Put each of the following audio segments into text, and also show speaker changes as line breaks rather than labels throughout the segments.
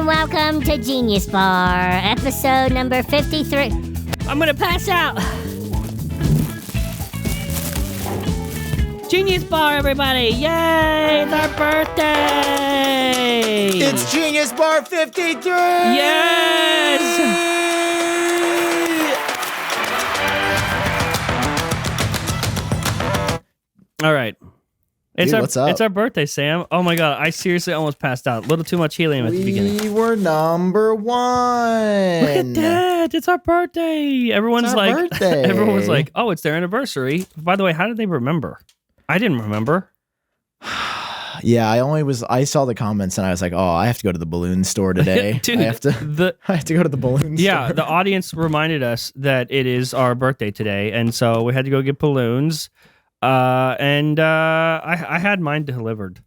and welcome to Genius Bar, episode number 53. I'm gonna pass out. Genius Bar, everybody! Yay! It's our birthday!
It's Genius Bar 53!
Yes! All right.
What's up?
It's our birthday, Sam. Oh my God, I seriously almost passed out. A little too much helium at the beginning.
We were number one.
Look at that. It's our birthday. Everyone's like, oh, it's their anniversary. By the way, how did they remember? I didn't remember.
Yeah, I saw the comments and I was like, oh, I have to go to the balloon store today.
Dude,
I have to go to the balloon store.
Yeah, the audience reminded us that it is our birthday today, and so we had to go get balloons. I had mine delivered.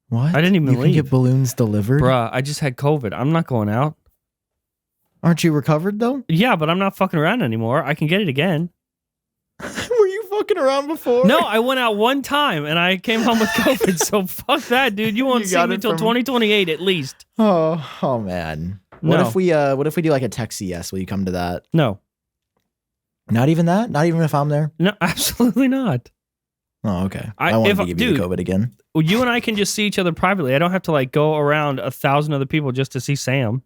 What?
I didn't even leave.
You can get balloons delivered?
Bruh, I just had COVID. I'm not going out.
Aren't you recovered though?
Yeah, but I'm not fucking around anymore. I can get it again.
Were you fucking around before?
No, I went out one time and I came home with COVID. So fuck that, dude. You won't see me until 2028 at least.
Oh man.
No.
What if we do like a Texas yes? Will you come to that?
No.
Not even that? Not even if I'm there?
No, absolutely not.
Oh, okay. I wanted to give you the COVID again.
Well, you and I can just see each other privately. I don't have to like go around 1,000 other people just to see Sam.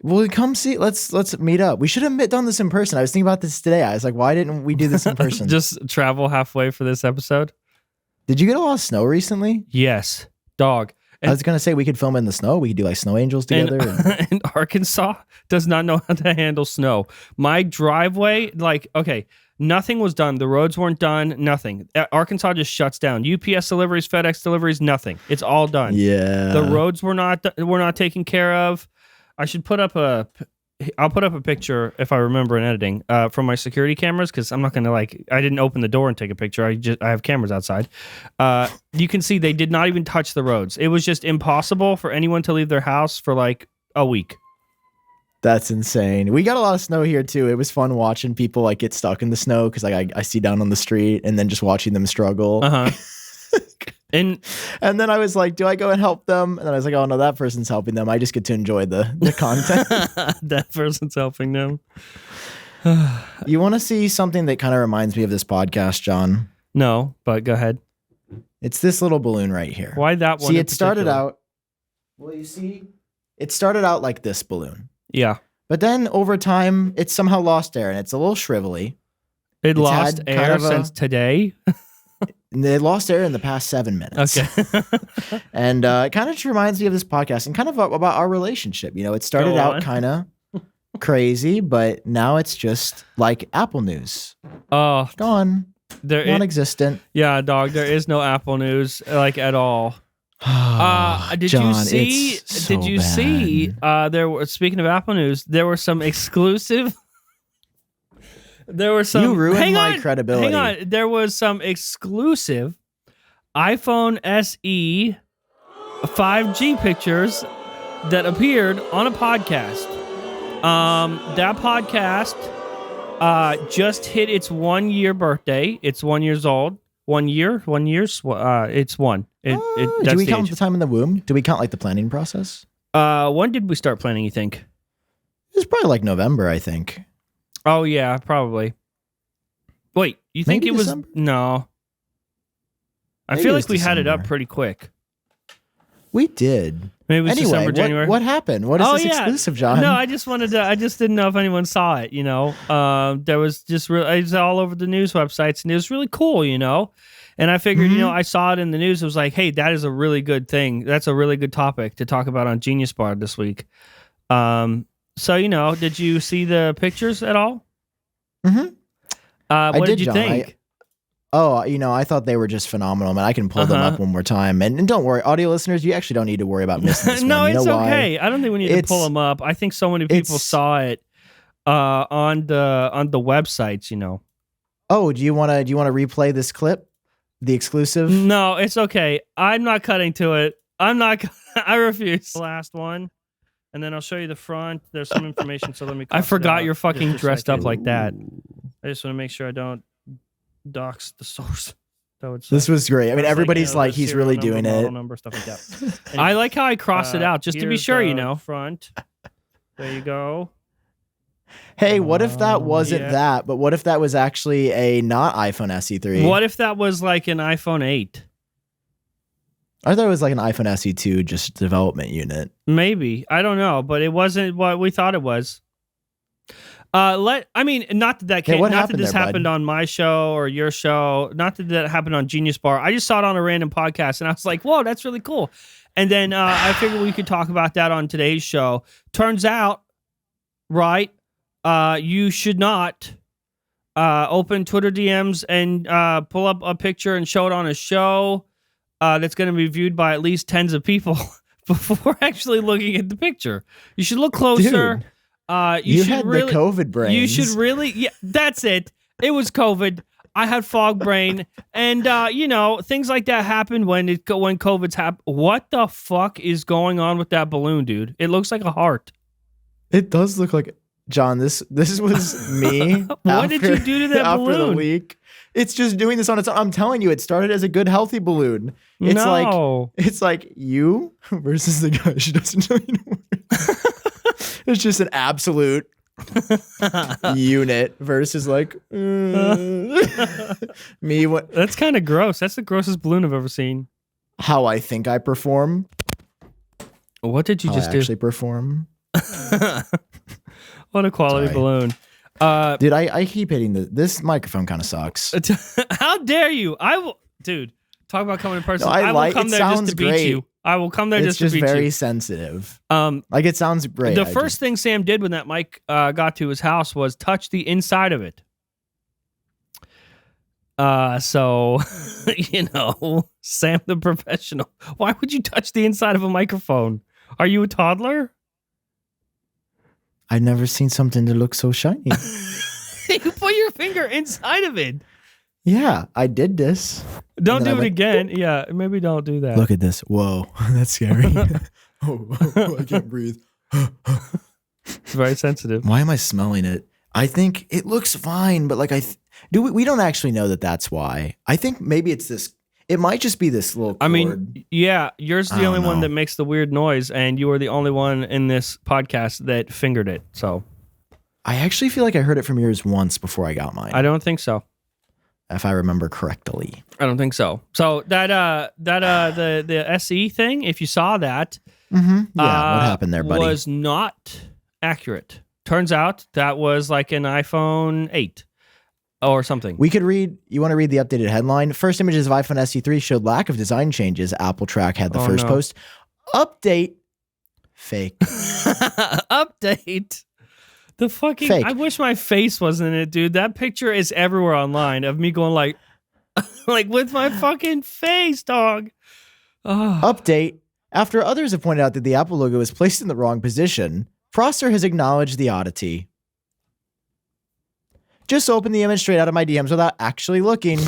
Well, come see. Let's meet up. We should have done this in person. I was thinking about this today. I was like, why didn't we do this in person?
Just travel halfway for this episode.
Did you get a lot of snow recently?
Yes, dog.
I was gonna say we could film in the snow. We could do like snow angels together.
And Arkansas does not know how to handle snow. My driveway, nothing was done. The roads weren't done. Nothing. Arkansas just shuts down. UPS deliveries, FedEx deliveries, nothing. It's all done.
Yeah.
The roads were not taken care of. I'll put up a picture if I remember in editing from my security cameras, because I'm not gonna I didn't open the door and take a picture. I have cameras outside. You can see they did not even touch the roads. It was just impossible for anyone to leave their house for like a week.
That's insane. We got a lot of snow here too. It was fun watching people like get stuck in the snow because I see down on the street and then just watching them struggle. And then I was like, do I go and help them? And then I was like, oh no, that person's helping them. I just get to enjoy the content.
That person's helping them.
You want to see something that kind of reminds me of this podcast, John?
No, but go ahead.
It's this little balloon right here.
Why that one?
See, it started out. Well, you see, it started out like this balloon.
Yeah.
But then over time, it somehow lost air and it's a little shrivelly.
It's lost air since today?
They lost air in the past 7 minutes.
Okay.
And it kind of just reminds me of this podcast and kind of about our relationship. You know, it started out kind of crazy, but now it's just like Apple News.
Oh,
gone. Non-existent.
Yeah, dog. There is no Apple News
at
all. Did
John,
you see?
So
did you
bad.
see? Speaking of Apple News, there were some exclusive. There were some.
You ruined my credibility.
Hang on. There was some exclusive iPhone SE 5G pictures that appeared on a podcast. That podcast just hit its 1 year birthday. It's 1 year old. 1 year? 1 year? It's one.
Do we count the time in the womb? Do we count like the planning process?
When did we start planning, you think?
It was probably like November, I think.
Oh, yeah, probably. Wait, you think
Maybe
it was...
December?
No. I feel like we had it up pretty quick.
We did.
Maybe it was December, January.
What happened? What is this exclusive, John?
No, I just didn't know if anyone saw it, you know. There was just it was all over the news websites, and it was really cool, you know. And I figured, you know, I saw it in the news. It was like, hey, that is a really good thing. That's a really good topic to talk about on Genius Bar this week. So, you know, did you see the pictures at all?
Mm-hmm.
What did you think?
I thought they were just phenomenal, man. I can pull them up one more time. And don't worry, audio listeners, you actually don't need to worry about missing this
No,
one.
it's okay. I don't think we need to pull them up. I think so many people saw it on the websites, you know.
Oh, do you want to replay this clip? The exclusive?
No, it's okay. I'm not cutting to it. I refuse. The last one. And then I'll show you the front. There's some information, so let me... I forgot you're fucking dressed up like that. I just want to make sure I don't dox the source.
This was great. I mean, everybody's like, he's really doing it.
Number, stuff like that. I like how I crossed it out just to be sure, Front. There you go.
Hey, what if that wasn't that? But what if that was actually a not iPhone SE3?
What if that was like an iPhone 8?
I thought it was like an iPhone SE2 just development unit.
Maybe. I don't know, but it wasn't what we thought it was. Not that this happened on my show or your show, not that happened on Genius Bar. I just saw it on a random podcast and I was like, whoa, that's really cool. And then I figured we could talk about that on today's show. Turns out, right, you should not open Twitter DMs and pull up a picture and show it on a show that's going to be viewed by at least tens of people before actually looking at the picture. You should look closer.
Dude. You had the COVID brains.
You should really, yeah, that's it. It was COVID. I had fog brain, and things like that happen when COVID's happen. What the fuck is going on with that balloon, dude? It looks like a heart.
It does look like John. This was me.
What did you do to that balloon?
After the week, it's just doing this on its own. I'm telling you, it started as a good, healthy balloon. It's like you versus the guy she doesn't know you know. It's just an absolute unit versus like me. What?
That's kind of gross. That's the grossest balloon I've ever seen.
How I think I perform.
What did you just do?
Actually perform.
What a quality balloon.
Dude, I keep hitting this microphone kind of sucks.
How dare you? Dude, talk about coming in person. I will come there just to beat you. I will come there just to beat you.
It's just very sensitive. It sounds great.
The first thing Sam did when that mic got to his house was touch the inside of it. So, Sam the professional. Why would you touch the inside of a microphone? Are you a toddler?
I've never seen something that looks so shiny.
You put your finger inside of it.
Yeah, I did this.
Don't do it again. Boop. Yeah, maybe don't do that.
Look at this. Whoa, that's scary. I can't breathe.
It's very sensitive.
Why am I smelling it? I think it looks fine, but we don't actually know that that's why. I think maybe it's this. It might just be this little cord.
I mean, yeah, yours is the only one that makes the weird noise, and you are the only one in this podcast that fingered it. So
I actually feel like I heard it from yours once before I got mine.
I don't think so.
If I remember correctly.
I don't think so. So the SE thing, if you saw that,
what happened there, buddy?
Was not accurate. Turns out that was like an iPhone 8 or something.
You want to read the updated headline? First images of iPhone SE3 showed lack of design changes. Apple Track had the first post. Update. Fake.
Update. The fucking
fake.
I wish my face wasn't in it, dude. That picture is everywhere online of me going like with my fucking face, dog. Oh.
Update. After others have pointed out that the Apple logo is placed in the wrong position, Prosser has acknowledged the oddity. Just open the image straight out of my DMs without actually looking.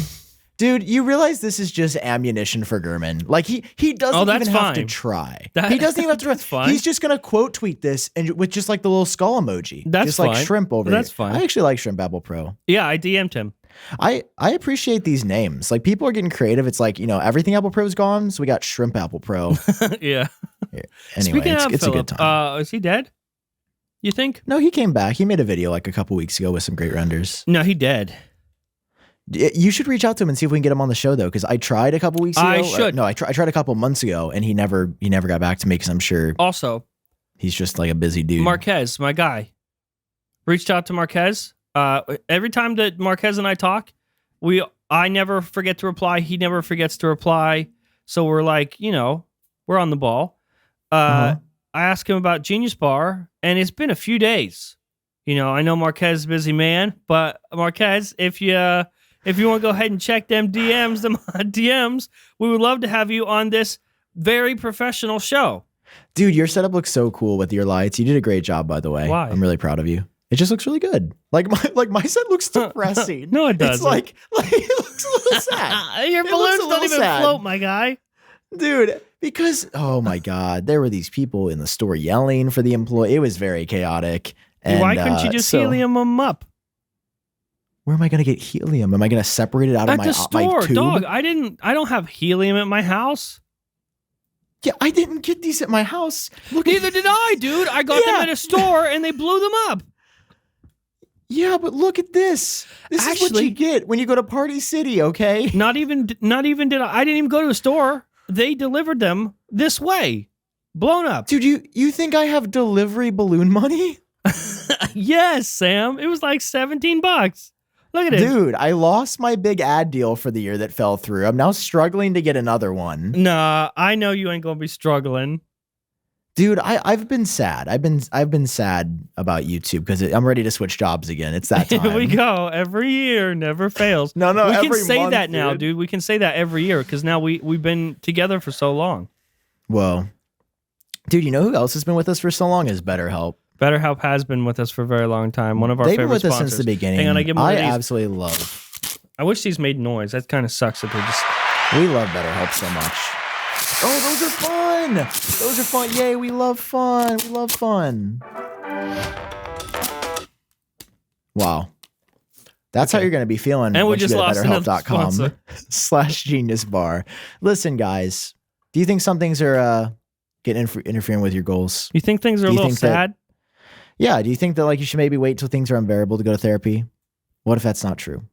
Dude, you realize this is just ammunition for Gurman. Like he doesn't even have to try. He doesn't even have to try.
That's fine.
He's just gonna quote tweet this and with just like the little skull emoji.
That's
just
fine.
Like shrimp over
That's
here.
Fine.
I actually like Shrimp Apple Pro.
Yeah, I DM'd him.
I appreciate these names. Like people are getting creative. It's like, everything Apple Pro is gone, so we got Shrimp Apple Pro.
Yeah.
Anyway, it's a good time.
Is he dead? You think?
No, he came back. He made a video like a couple weeks ago with some great renders.
No, he dead.
You should reach out to him and see if we can get him on the show, though, because I tried a couple weeks ago.
I should.
I tried a couple months ago, and he never got back to me because I'm sure.
Also,
he's just like a busy dude.
Marquez, my guy, reached out to Marquez. Every time that Marquez and I talk, I never forget to reply. He never forgets to reply. So we're like, we're on the ball. I asked him about Genius Bar, and it's been a few days. I know Marquez is a busy man, but Marquez, if you want to go ahead and check them DMs, we would love to have you on this very professional show.
Dude, your setup looks so cool with your lights. You did a great job, by the way.
Why?
I'm really proud of you. It just looks really good. Like my set looks depressing.
No, it doesn't.
It's like it looks a little sad.
Your balloons don't even float, my guy.
Dude, because, oh my God, there were these people in the store yelling for the employee. It was very chaotic. And,
why couldn't you just helium them up?
Where am I going to get helium? Am I going to separate it out of
At the store,
my tube?
dog. I don't have helium at my house.
Yeah, I didn't get these at my house.
Neither did I, dude. I got them at a store and they blew them up.
Yeah, but look at this. This is what you get when you go to Party City, okay?
Not even did I didn't even go to a store. They delivered them this way. Blown up.
Dude, you think I have delivery balloon money?
Yes, Sam. It was like $17. Look at it.
Dude, I lost my big ad deal for the year that fell through. I'm now struggling to get another one.
Nah, I know you ain't gonna be struggling.
Dude, I've been sad. I've been sad about YouTube because I'm ready to switch jobs again. It's that time.
Here we go. Every year never fails.
No,
we
every
can say
month,
that now, dude. We can say that every year because now we've been together for so long.
Well, dude, you know who else has been with us for so long is BetterHelp.
BetterHelp has been with us for a very long time. One of our
They've
favorite
been with
sponsors.
us since the beginning.
Hang on,
I absolutely love.
I wish these made noise. That kind of sucks that they're just.
We love BetterHelp so much. Oh, those are fun. Those are fun. Yay, we love fun. We love fun. Wow. That's how you're going to be feeling.
And we just lost
BetterHelp.com/geniusbar. Listen, guys, do you think some things are interfering with your goals?
You think things are a little sad?
Yeah. Do you think that like you should maybe wait till things are unbearable to go to therapy? What if that's not true?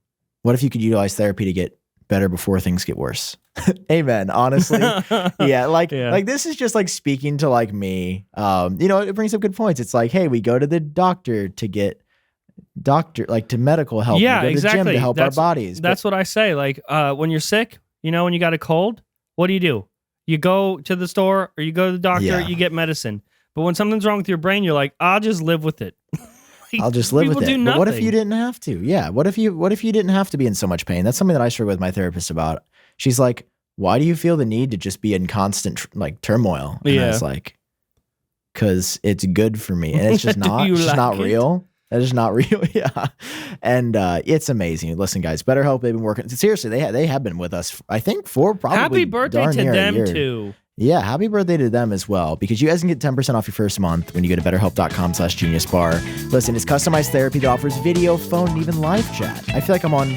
What if you could utilize therapy to get better before things get worse? Amen. Honestly. Like this is just like speaking to like me. It brings up good points. It's like, hey, we go to the doctor to get to medical help.
Yeah,
we go to
exactly.
the gym to help our bodies.
That's what I say. Like when you're sick, when you got a cold, what do? You go to the store or you go to the doctor, you get medicine. But when something's wrong with your brain, you're like, I'll just live with it.
I'll just live with it. But what if you didn't have to? Yeah. What if you didn't have to be in so much pain? That's something that I struggle with my therapist about. She's like, why do you feel the need to just be in constant turmoil? And I was like, because it's good for me. And it's just not, it's just not real. That is not real. Yeah. And it's amazing. Listen, guys, BetterHelp, they've been working. Seriously, they have been with us, I think, for probably
happy birthday to them too.
Yeah, happy birthday to them as well, because you guys can get 10% off your first month when you go to betterhelp.com/geniusbar. Listen, it's customized therapy that offers video, phone, and even live chat. I feel like I'm on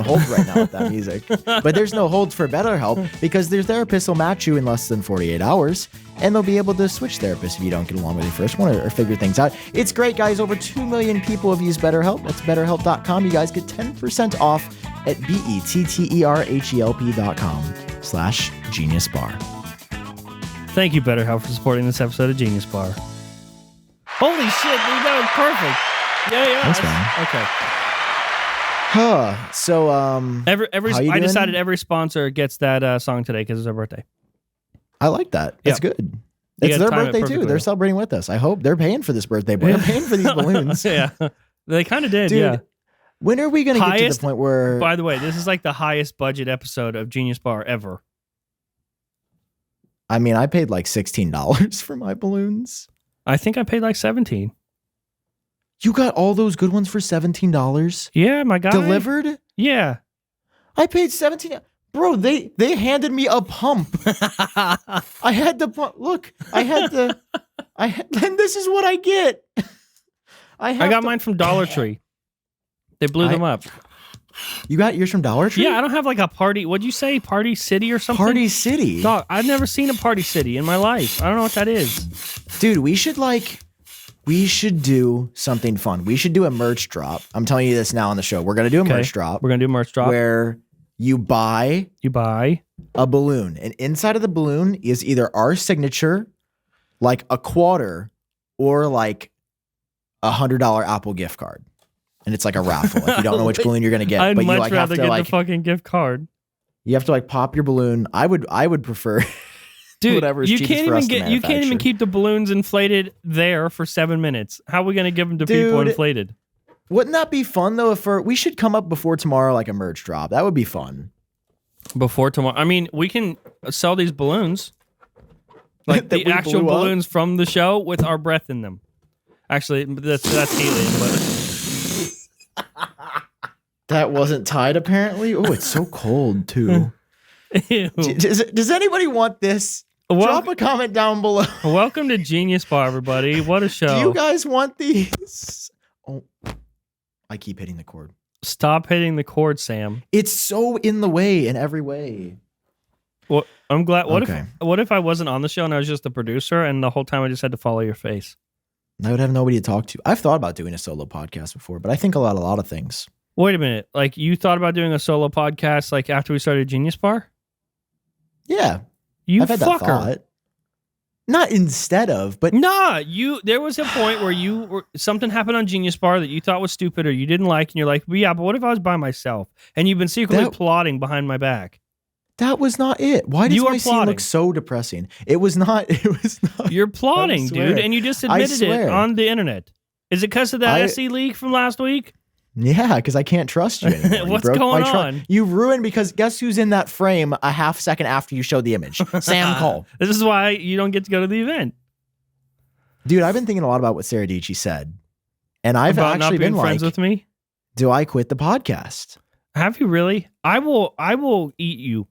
hold right now with that music. But there's no hold for BetterHelp because their therapist will match you in less than 48 hours, and they'll be able to switch therapists if you don't get along with your first one or figure things out. It's great, guys. Over 2 million people have used BetterHelp. That's betterhelp.com. You guys get 10% off at betterhelp.com/geniusbar.
Thank you, BetterHelp, for supporting this episode of Genius Bar. Holy shit, dude, that was perfect. Yeah.
That's fine. Okay. So,
I decided every sponsor gets that song today because it's their birthday.
I like that. That's good. It's their birthday too. They're celebrating with us. I hope they're paying for this birthday. They're paying for these balloons.
Yeah, they kind of did.
Dude,
yeah.
When are we going to get to the point where?
By the way, this is like the highest budget episode of Genius Bar ever.
I mean, I paid like $16 for my balloons.
I think I paid like $17.
You got all those good ones for $17?
Yeah, my guy.
Delivered?
Yeah.
I paid $17. Bro, they handed me a pump. I had the pump. Look, and this is what I get. I got
mine from Dollar Tree. They blew them up.
You got yours from Dollar Tree?
Yeah, I don't have like a party. What'd you say? Party City or something?
Party City?
Dog, I've never seen a Party City in my life. I don't know what that is.
Dude, we should do something fun. We should do a merch drop. I'm telling you this now on the show. We're going to do a merch drop.
We're going to do a merch drop.
Where you buy a balloon. And inside of the balloon is either our signature, like a quarter, or like $100 Apple gift card. And it's like a raffle. Like you don't know which balloon you're gonna get.
I'd
but
much
you like
rather
have to
get
like
the fucking gift card.
You have to like pop your balloon. I would prefer
dude,
whatever's
you
cheapest
can't
for us
even
to
get you can't even keep the balloons inflated there for 7 minutes. How are we gonna give them to people inflated?
Wouldn't that be fun though? We should come up before tomorrow like a merch drop. That would be fun.
Before tomorrow. I mean, we can sell these balloons. Like the actual balloons from the show with our breath in them. Actually, that's helium, but
that wasn't tied apparently. Oh, it's so cold too. Does anybody want this? Drop a comment down below.
Welcome to Genius Bar, everybody. What a show.
Do you guys want these? Oh, I keep hitting the cord.
Stop hitting the cord, Sam.
It's so in the way in every way.
Well, I'm glad. What if I wasn't on the show and I was just the producer and the whole time I just had to follow your face?
I would have nobody to talk to. I've thought about doing a solo podcast before, but I think about a lot of things.
Wait a minute. Like, you thought about doing a solo podcast like after we started Genius Bar?
Yeah. I've had that thought. Not instead of, but
there was a point where something happened on Genius Bar that you thought was stupid or you didn't like, and you're like, well, yeah, but what if I was by myself? And you've been secretly plotting behind my back.
That was not it. Why does my scene look so depressing? It was not.
You're plotting, dude, and you just admitted it on the internet. Is it because of that SE leak from last week?
Yeah, because I can't trust you anymore.
What's going on?
You ruined, because guess who's in that frame a half second after you showed the image? Sam Kohl.
This is why you don't get to go to the event.
Dude, I've been thinking a lot about what Sarah Dietschy said. And I've
about
actually been
friends with me.
Do I quit the podcast?
Have you really? I will eat you.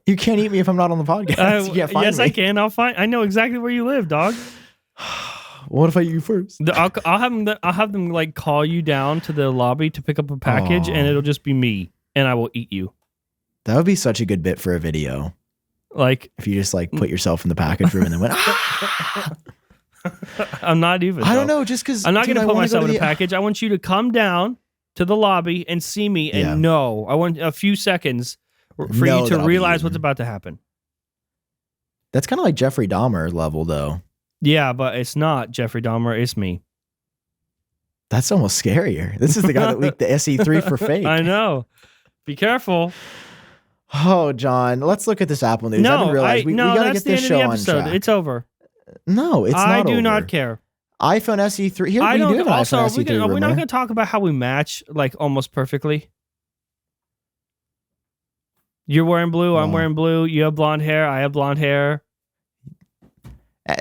You can't eat me if I'm not on the podcast.
Yes, I can. I know exactly where you live, dog.
What if I eat you first?
I'll have them like call you down to the lobby to pick up a package, and it'll just be me, and I will eat you.
That would be such a good bit for a video.
Like,
if you just like put yourself in the package room and then went.
I'm not even.
I don't know, just because
I'm not going to put myself in a package. I want you to come down to the lobby and see me, and know. I want a few seconds for you to realize what's about to happen.
That's kind of like Jeffrey Dahmer level, though.
Yeah, but it's not Jeffrey Dahmer. It's me.
That's almost scarier. This is the guy that leaked the SE3 for fake.
I know. Be careful.
Oh, John, let's look at this Apple News. I didn't realize we got to get this show on track.
It's over.
No, it's not over.
I do not care.
iPhone SE3. Here, we do have an iPhone SE3 rumor.
We're not going to talk about how we match like almost perfectly. You're wearing blue. I'm wearing blue. You have blonde hair. I have blonde hair.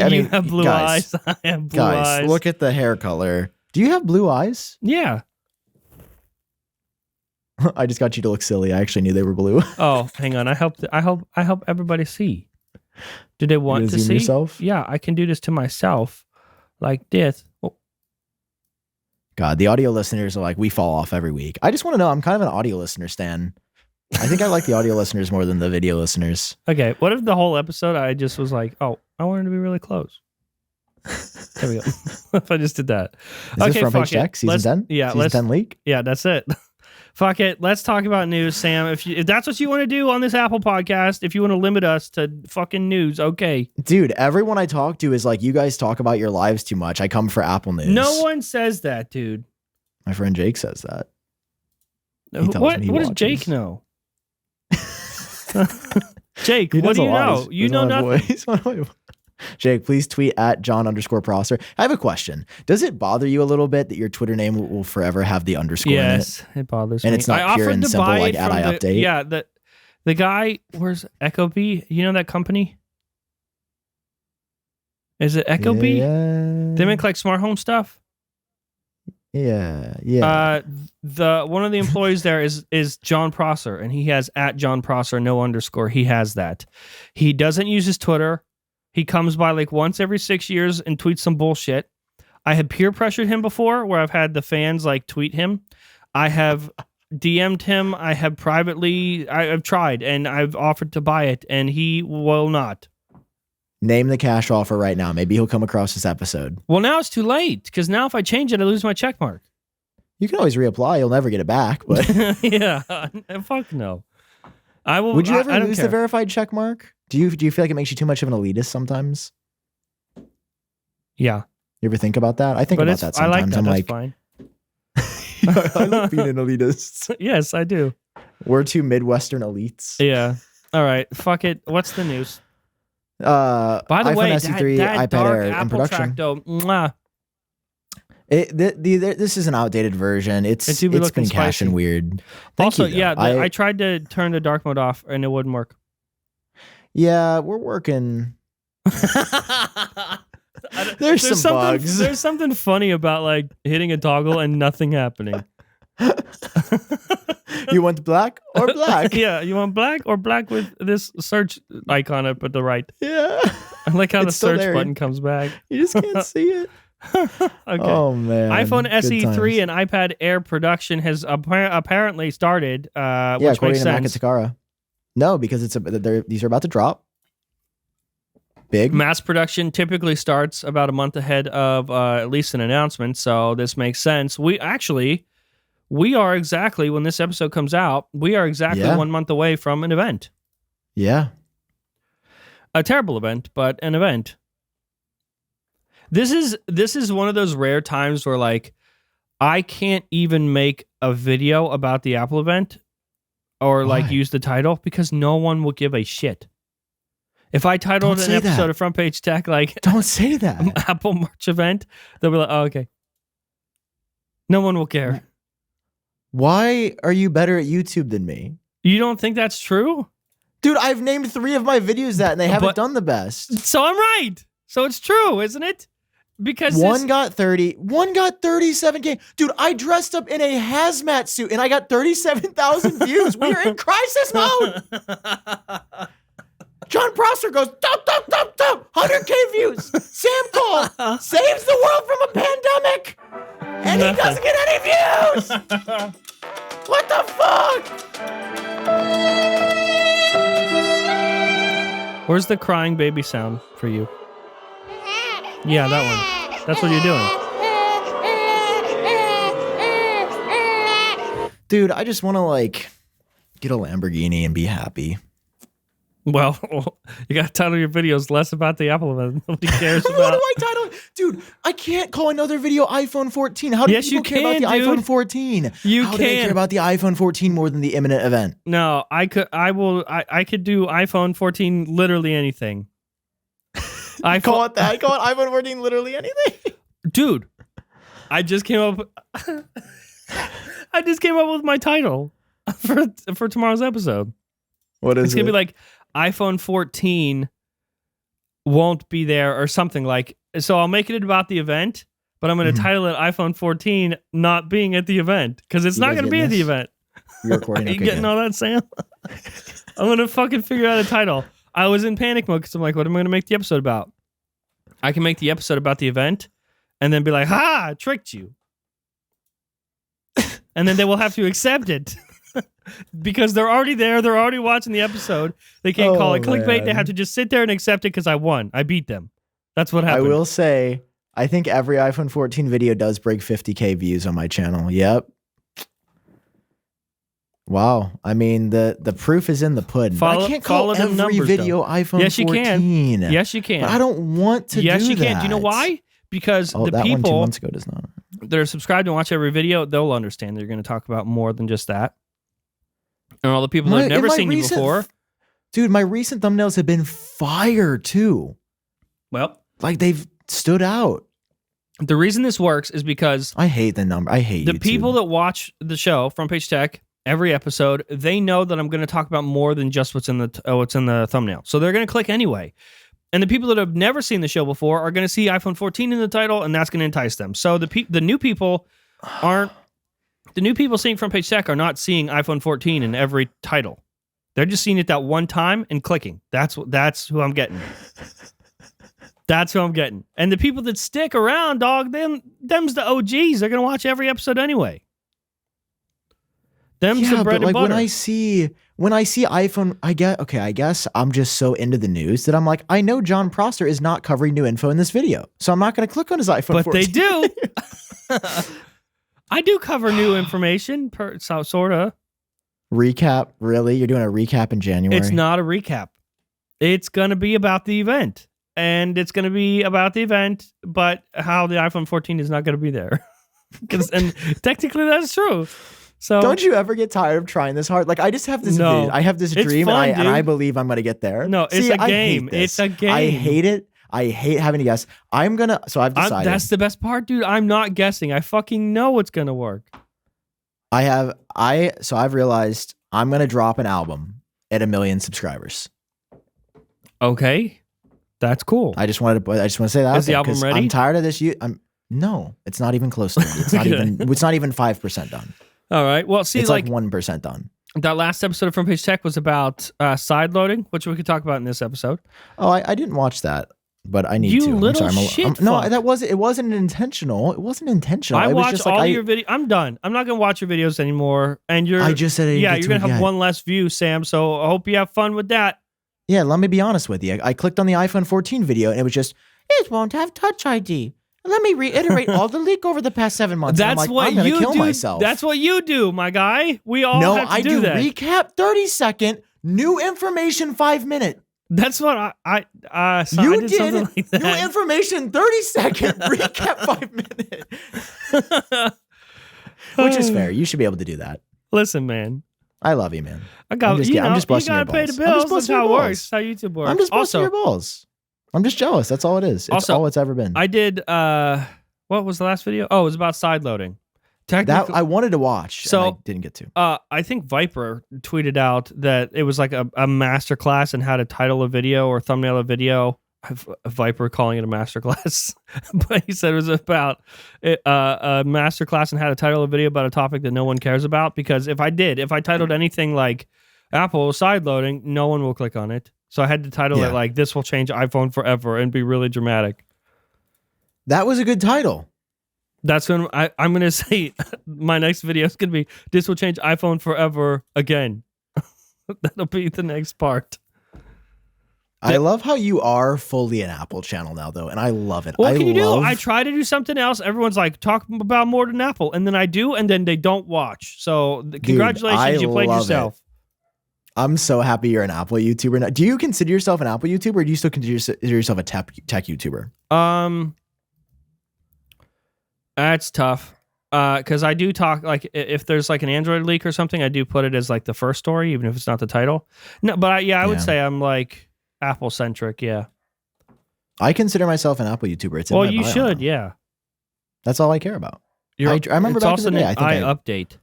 You have blue eyes. I have blue eyes.
Guys, look at the hair color. Do you have blue eyes?
Yeah.
I just got you to look silly. I actually knew they were blue.
Oh, hang on. I hope everybody see. Do they want to see?
Yourself?
Yeah, I can do this to myself, like this. Oh.
God, the audio listeners are like, we fall off every week. I just want to know. I'm kind of an audio listener, Stan. I think I like the audio listeners more than the video listeners.
Okay, what if the whole episode I just was like, oh, I wanted to be really close. There we go. If I just did that.
Is this Front Page Check, season 10?
Yeah,
season 10 leak?
Yeah, that's it. Fuck it. Let's talk about news, Sam. If that's what you want to do on this Apple podcast, if you want to limit us to fucking news, okay.
Dude, everyone I talk to is like, you guys talk about your lives too much. I come for Apple News.
No one says that, dude.
My friend Jake says that.
What does Jake know? Jake, what do you know? You know nothing.
Jake, please tweet at John_Prosser. I have a question. Does it bother you a little bit that your Twitter name will forever have the underscore in it?
Yes, it bothers me.
And it's not pure and simple like @I update?
Yeah, the guy, where's Echo Bee? You know that company? Is it Echo Bee? They make like smart home stuff?
Yeah.
One of the employees there is John Prosser, and he has @John Prosser, no underscore. He has that. He doesn't use his Twitter. He comes by like once every 6 years and tweets some bullshit. I had peer pressured him before, where I've had the fans like tweet him. I have DM'd him. I have I've tried, and I've offered to buy it, and he will not.
Name the cash offer right now. Maybe he'll come across this episode.
Well, now it's too late, because now if I change it, I lose my check mark.
You can always reapply. You'll never get it back. But
yeah, fuck no. I will.
Would you ever lose the verified check mark? Do you feel like it makes you too much of an elitist sometimes?
Yeah.
You ever think about that? I think about that sometimes.
I like that.
I'm
That's
like,
fine.
I like being an elitist.
Yes, I do.
We're two Midwestern elites.
Yeah. All right. Fuck it. What's the news?
By
the
iPhone
way,
SE3,
that
iPad Air in
Apple
production.
Track, mwah.
This is an outdated version. It's been caching weird.
Also, I tried to turn the dark mode off and it wouldn't work.
Yeah, we're working. There's some bugs.
There's something funny about like hitting a toggle and nothing happening.
You want black or black?
Yeah, you want black or black with this search icon up at the right.
Yeah.
I like how the search button comes back.
You just can't see it.
Okay.
Oh man.
iPhone
Good
SE3
times.
and iPad Air production has apparently started,
Yeah,
which
according
makes
to
sense.
Makatakara. No, because these are about to drop. Big.
Mass production typically starts about a month ahead of at least an announcement, so this makes sense. We are exactly, when this episode comes out, we are exactly 1 month away from an event.
Yeah.
A terrible event, but an event. This is one of those rare times where like I can't even make a video about the Apple event or like use the title because no one will give a shit. If I titled an episode of Front Page Tech like
don't say that
Apple March event, they'll be like, oh, okay. No one will care.
Why are you better at YouTube than me?
You don't think that's true?
Dude, I've named 3 of my videos that and they haven't done the best.
So I'm right. So it's true, isn't it? Because
one got 30, one got 37K. Dude, I dressed up in a hazmat suit and I got 37,000 views. We are in crisis mode. John Prosser goes, dump, dump, dump, dump, 100K views. Sam Kohl saves the world from a pandemic. And he doesn't get any views. What the fuck?
Where's the crying baby sound for you? Yeah, that one. That's what you're
doing. Dude, I just want to like get a Lamborghini and be happy.
Well, you got to title your videos less about the Apple event. Nobody cares about.
What do I title? Dude, I can't call another video iPhone 14. How do people care about the iPhone 14? How do they care about the iPhone 14 more than the imminent event?
No, I could do iPhone 14 literally anything.
I call it that. I call it iPhone 14 literally anything.
Dude, I just came up with my title for tomorrow's episode.
What is it?
It's going to be like iPhone 14 won't be there or something like. So I'll make it about the event, but I'm going to title it iPhone 14 not being at the event because it's not going to be at the event.
You're recording.
Are you getting all that, Sam? I'm going to fucking figure out a title. I was in panic mode because I'm like, what am I going to make the episode about? I can make the episode about the event and then be like, ha, I tricked you. And then they will have to accept it. Because they're already there. They're already watching the episode. They can't call it clickbait. Man. They have to just sit there and accept it because I won. I beat them. That's what happened.
I will say, I think every iPhone 14 video does break 50K views on my channel. Yep. Wow. I mean, the proof is in the pudding. I can't call every numbers, video though. iPhone 14.
Yes, you can. Yes, you can.
But I don't want to do that.
Yes, you can. Do you know why? Because the
that
people
1 2 months ago does not.
that are subscribed and watch every video, they'll understand that you're going to talk about more than just that. And all the people that have never seen you before.
Dude, my recent thumbnails have been fire too.
Well,
like they've stood out.
The reason this works is because
I hate the number. I hate
the
YouTube.
people that watch the show, Front Page Tech, every episode, they know that I'm going to talk about more than just what's in the thumbnail. So they're going to click anyway. And the people that have never seen the show before are going to see iPhone 14 in the title, and that's going to entice them. So the new people aren't. The new people seeing Front Page Tech are not seeing iPhone 14 in every title. They're just seeing it that one time and clicking. That's who I'm getting. That's who I'm getting. And the people that stick around, dog, them's the OGs. They're gonna watch every episode anyway. Them's the bread and butter.
When I see iPhone, I guess I'm just so into the news that I'm like, I know John Prosser is not covering new info in this video, so I'm not gonna click on his iPhone 14.
But they do. I do cover new information, sort of.
Recap? Really? You're doing a recap in January? It's
not a recap. It's going to be about the event. And it's going to be about the event, but how the iPhone 14 is not going to be there. And technically that's true. So
don't you ever get tired of trying this hard? Like I just have this vision. I have this dream and I believe I'm going to get there.
No, it's a game. It's a game.
I hate it. I hate having to guess. I've decided.
That's the best part, dude. I'm not guessing. I fucking know it's going to work.
I've realized I'm going to drop an album at 1 million subscribers.
Okay. That's cool.
I just want to say that.
Is the album ready?
I'm tired of this. No, it's not even close to it. It's not even 5% done.
All right. Well, see,
it's like 1% done.
That last episode of Front Page Tech was about side loading, which we could talk about in this episode.
Oh, I didn't watch that. but I need
you
to.
Little
I'm sorry.
shit
no,
fuck.
it wasn't intentional. It wasn't intentional.
I
it was
watch
just
all your videos. I'm done. I'm not gonna watch your videos anymore. And
I just said
you're gonna have one less view, Sam. So I hope you have fun with that.
Yeah, let me be honest with you. I clicked on the iPhone 14 video and it was just, it won't have Touch ID. Let me reiterate all the leak over the past 7 months.
That's
I'm
what
I'm gonna
you
kill
do.
myself.
That's what you do, my guy. We all have to do that.
Recap 30-second, new information 5-minute.
That's what so
you
I did something like that.
New information 30-second, recap 5-minute. Which is fair. You should be able to do that.
Listen, man.
I love you, man.
I'm just busting
your
balls. Pay the bills.
I'm just
That's how it works. That's how YouTube works.
I'm just busting your balls. I'm just jealous. That's all it is. It's all it's ever been.
I did, what was the last video? Oh, it was about side loading.
That I wanted to watch,
so
and I didn't get to.
I think Viper tweeted out that it was like a master class in how to title a video or thumbnail a video. Viper calling it a master class, but he said it was about a master class in how to title a video about a topic that no one cares about. Because if I titled anything like Apple side loading, no one will click on it. So I had to title it like "This will change iPhone forever" and be really dramatic.
That was a good title.
That's when I'm gonna say my next video is gonna be "This will change iPhone forever again." That'll be the next part.
I love how you are fully an Apple channel now, though, and I love it.
What can you do? I try to do something else. Everyone's like, talk about more than Apple, and then I do, and then they don't watch. So congratulations, you played yourself.
I'm so happy you're an Apple YouTuber now. Do you consider yourself an Apple YouTuber, or do you still consider yourself a tech YouTuber?
That's tough. Because I do talk, like, if there's like an Android leak or something, I do put it as like the first story, even if it's not the title. No, but I would say I'm like Apple centric. Yeah.
I consider myself an Apple YouTuber. It's in my bio
you should.
now.
Yeah.
That's all I care about. I remember
it's
back
also
in the day.
I update.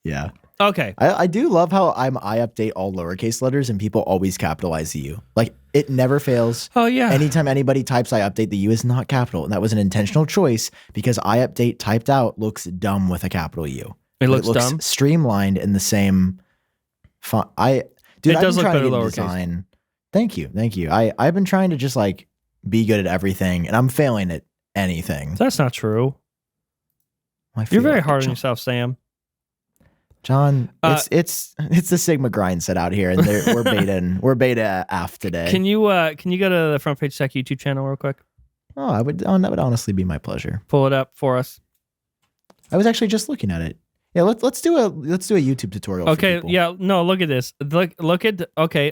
Yeah.
Okay.
I do love how I update all lowercase letters and people always capitalize the U. Like, it never fails.
Oh, yeah.
Anytime anybody types I update, the U is not capital. And that was an intentional choice because I update typed out looks dumb with a capital U.
It looks dumb?
Streamlined in the same font. It
does look better lowercase.
Design. Thank you. I've been trying to just like be good at everything and I'm failing at anything.
That's not true. You're very hard on yourself, Sam.
John, it's the Sigma grind set out here, and we're beta af today.
Can you go to the Front Page Tech YouTube channel real quick?
Oh, that would honestly be my pleasure.
Pull it up for us.
I was actually just looking at it. Yeah, let's do a YouTube tutorial.
Okay, yeah, no, look at this. Look at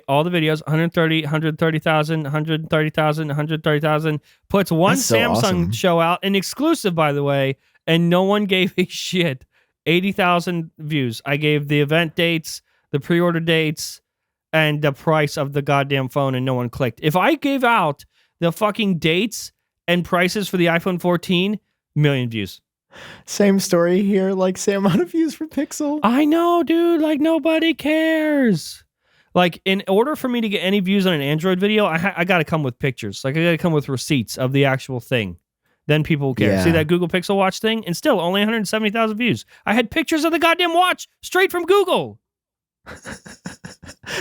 all the videos. 130,000, 130,000, 130,000. Puts one Samsung show out, an exclusive, by the way, and no one gave a shit. 80,000 views. I gave the event dates, the pre-order dates, and the price of the goddamn phone, and no one clicked. If I gave out the fucking dates and prices for the iPhone 14, million views.
Same story here, like same amount of views for Pixel.
I know, dude. Like, nobody cares. Like, in order for me to get any views on an Android video, I got to come with pictures. Like, I got to come with receipts of the actual thing. Then people will care.
Yeah.
See that Google Pixel Watch thing? And still, only 170,000 views. I had pictures of the goddamn watch straight from Google.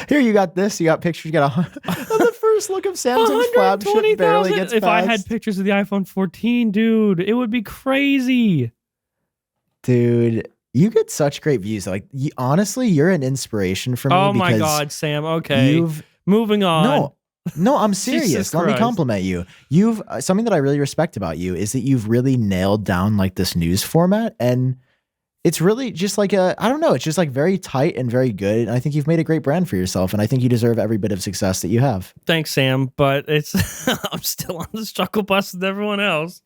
Here, you got this. You got pictures. You got the first look of Samsung's flagship barely gets
If
past.
I had pictures of the iPhone 14, dude, it would be crazy.
Dude, you get such great views. Like, honestly, you're an inspiration for me.
Oh my God, Sam. Okay. Moving on.
No, I'm serious. Let me compliment you. You've something that I really respect about you is that you've really nailed down like this news format, and it's really just like I don't know, it's just like very tight and very good. And I think you've made a great brand for yourself, and I think you deserve every bit of success that you have.
Thanks, Sam. But I'm still on the struggle bus with everyone else.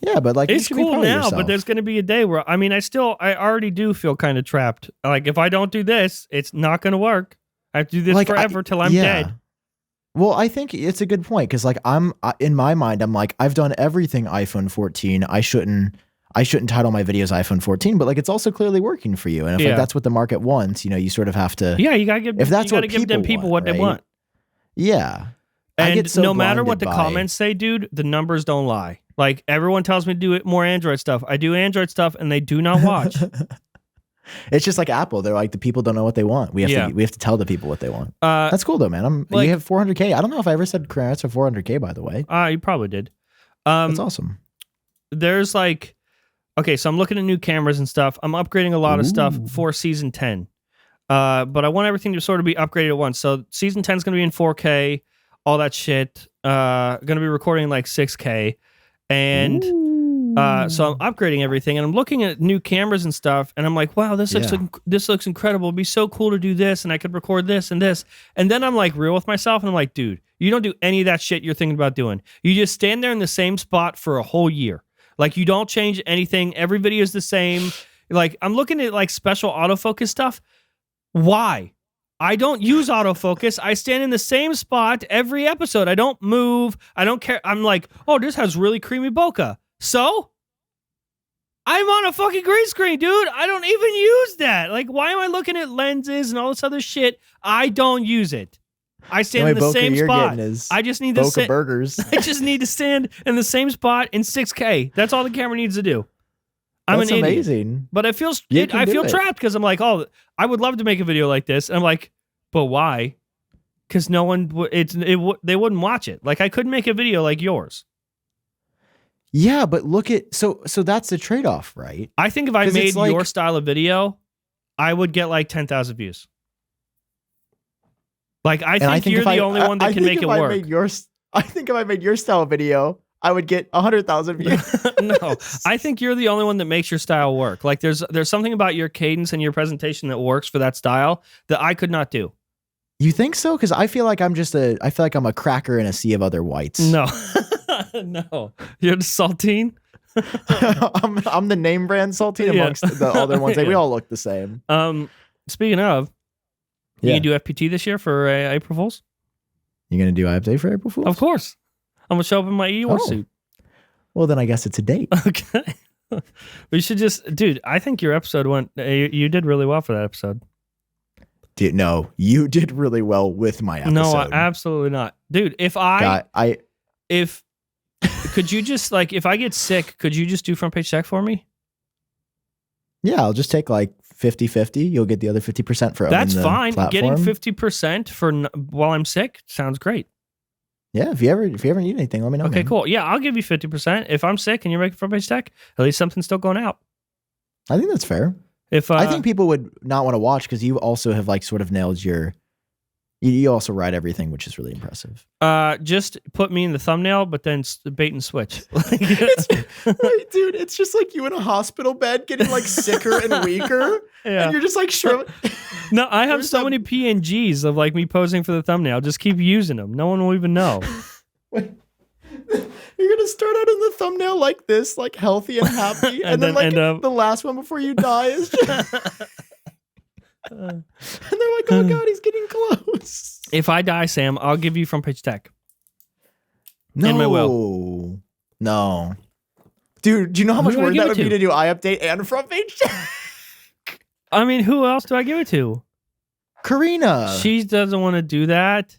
Yeah, but like
it's cool now, but there's going to be a day where I already do feel kind of trapped. Like if I don't do this, it's not going to work. I have to do this forever till I'm dead.
Well, I think it's a good point because, like, in my mind, I'm like, I've done everything iPhone 14. I shouldn't title my videos iPhone 14, but like, it's also clearly working for you. And if like, that's what the market wants, you sort of have to.
Yeah, you gotta give. If that's what give them people what they want.
Yeah,
and no matter what the comments say, dude, the numbers don't lie. Like everyone tells me to do more Android stuff. I do Android stuff, and they do not watch.
It's just like Apple. They're like, the people don't know what they want. We have to tell the people what they want. That's cool though, man. You have 400K. I don't know if I ever said congrats for 400K, by the way.
You probably did.
That's awesome.
There's like, okay, so I'm looking at new cameras and stuff. I'm upgrading a lot of stuff for season 10. But I want everything to sort of be upgraded at once. So season 10 is going to be in 4K, all that shit. Going to be recording like 6K. And so I'm upgrading everything, and I'm looking at new cameras and stuff, and I'm like, wow, this looks incredible. It'd be so cool to do this, and I could record this and this. And then I'm like real with myself, and I'm like, dude, you don't do any of that shit you're thinking about doing. You just stand there in the same spot for a whole year. Like, you don't change anything. Every video is the same. Like, I'm looking at like special autofocus stuff. Why? I don't use autofocus. I stand in the same spot every episode. I don't move. I don't care. I'm like, oh, this has really creamy bokeh. So? I'm on a fucking green screen, dude. I don't even use that. Like, why am I looking at lenses and all this other shit? I don't use it. I stand in the same spot. I just need to
burgers.
I just need to stand in the same spot in 6K. That's all the camera needs to do.
That's amazing.
But I feel trapped because I'm like, oh, I would love to make a video like this. And I'm like, but why? Because no one, they wouldn't watch it. Like, I couldn't make a video like yours.
Yeah, but look at, so that's the trade-off, right?
I think if I made your style of video, I would get like 10,000 views. Like, I think you're the only one that can make it work.
I think if I made your style video, I would get 100,000 views.
No, I think you're the only one that makes your style work. Like, there's something about your cadence and your presentation that works for that style that I could not do.
You think so? Because I feel like I'm a cracker in a sea of other whites.
No, no, you're the saltine.
I'm the name brand saltine amongst the other ones. We all look the same.
Speaking of, you gonna do FPT this year for April Fools?
You gonna do IFT for April Fools?
Of course. I'm gonna show up in my Eeyore suit.
Well, then I guess it's a date.
Okay. We should just, dude. I think your episode went. You did really well for that episode.
No, you did really well with my episode.
No, absolutely not, dude. Could you just like, if I get sick, could you just do front page tech for me?
Yeah, I'll just take like 50-50. You'll get the other 50% for
that's fine.
Platform.
Getting 50% for while I'm sick sounds great.
Yeah, if you ever need anything, let me know.
Okay, cool. Yeah, I'll give you 50%. If I'm sick and you're making front page tech, at least something's still going out.
I think that's fair. I think people would not want to watch because you also have like sort of nailed you also write everything, which is really impressive.
Just put me in the thumbnail, but then bait and switch.
Wait, dude, it's just like you in a hospital bed getting like sicker and weaker. Yeah. And you're just like, sure.
No, I have so many PNGs of like me posing for the thumbnail. Just keep using them. No one will even know.
Wait. You're going to start out in the thumbnail like this, like healthy and happy. and then like the last one before you die is just... and they're like, oh God, he's getting close.
If I die, Sam, I'll give you front page tech.
No.
In my will.
No. Dude, do you know how much work that would be to do iUpdate and front page tech?
I mean, who else do I give it to?
Karina.
She doesn't want to do that.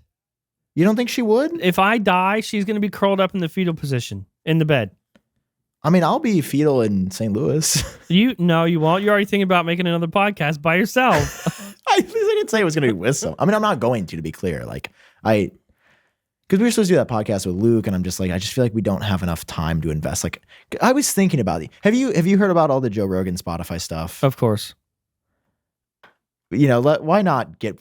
You don't think she would?
If I die, she's going to be curled up in the fetal position in the bed.
I mean, I'll be fetal in St. Louis.
No, you won't. You're already thinking about making another podcast by yourself.
I didn't say it was going to be with some. I mean, I'm not going to be clear. Like, because we were supposed to do that podcast with Luke, and I'm just like, I just feel like we don't have enough time to invest. Like, I was thinking about it. Have you heard about all the Joe Rogan Spotify stuff?
Of course.
You know, why not get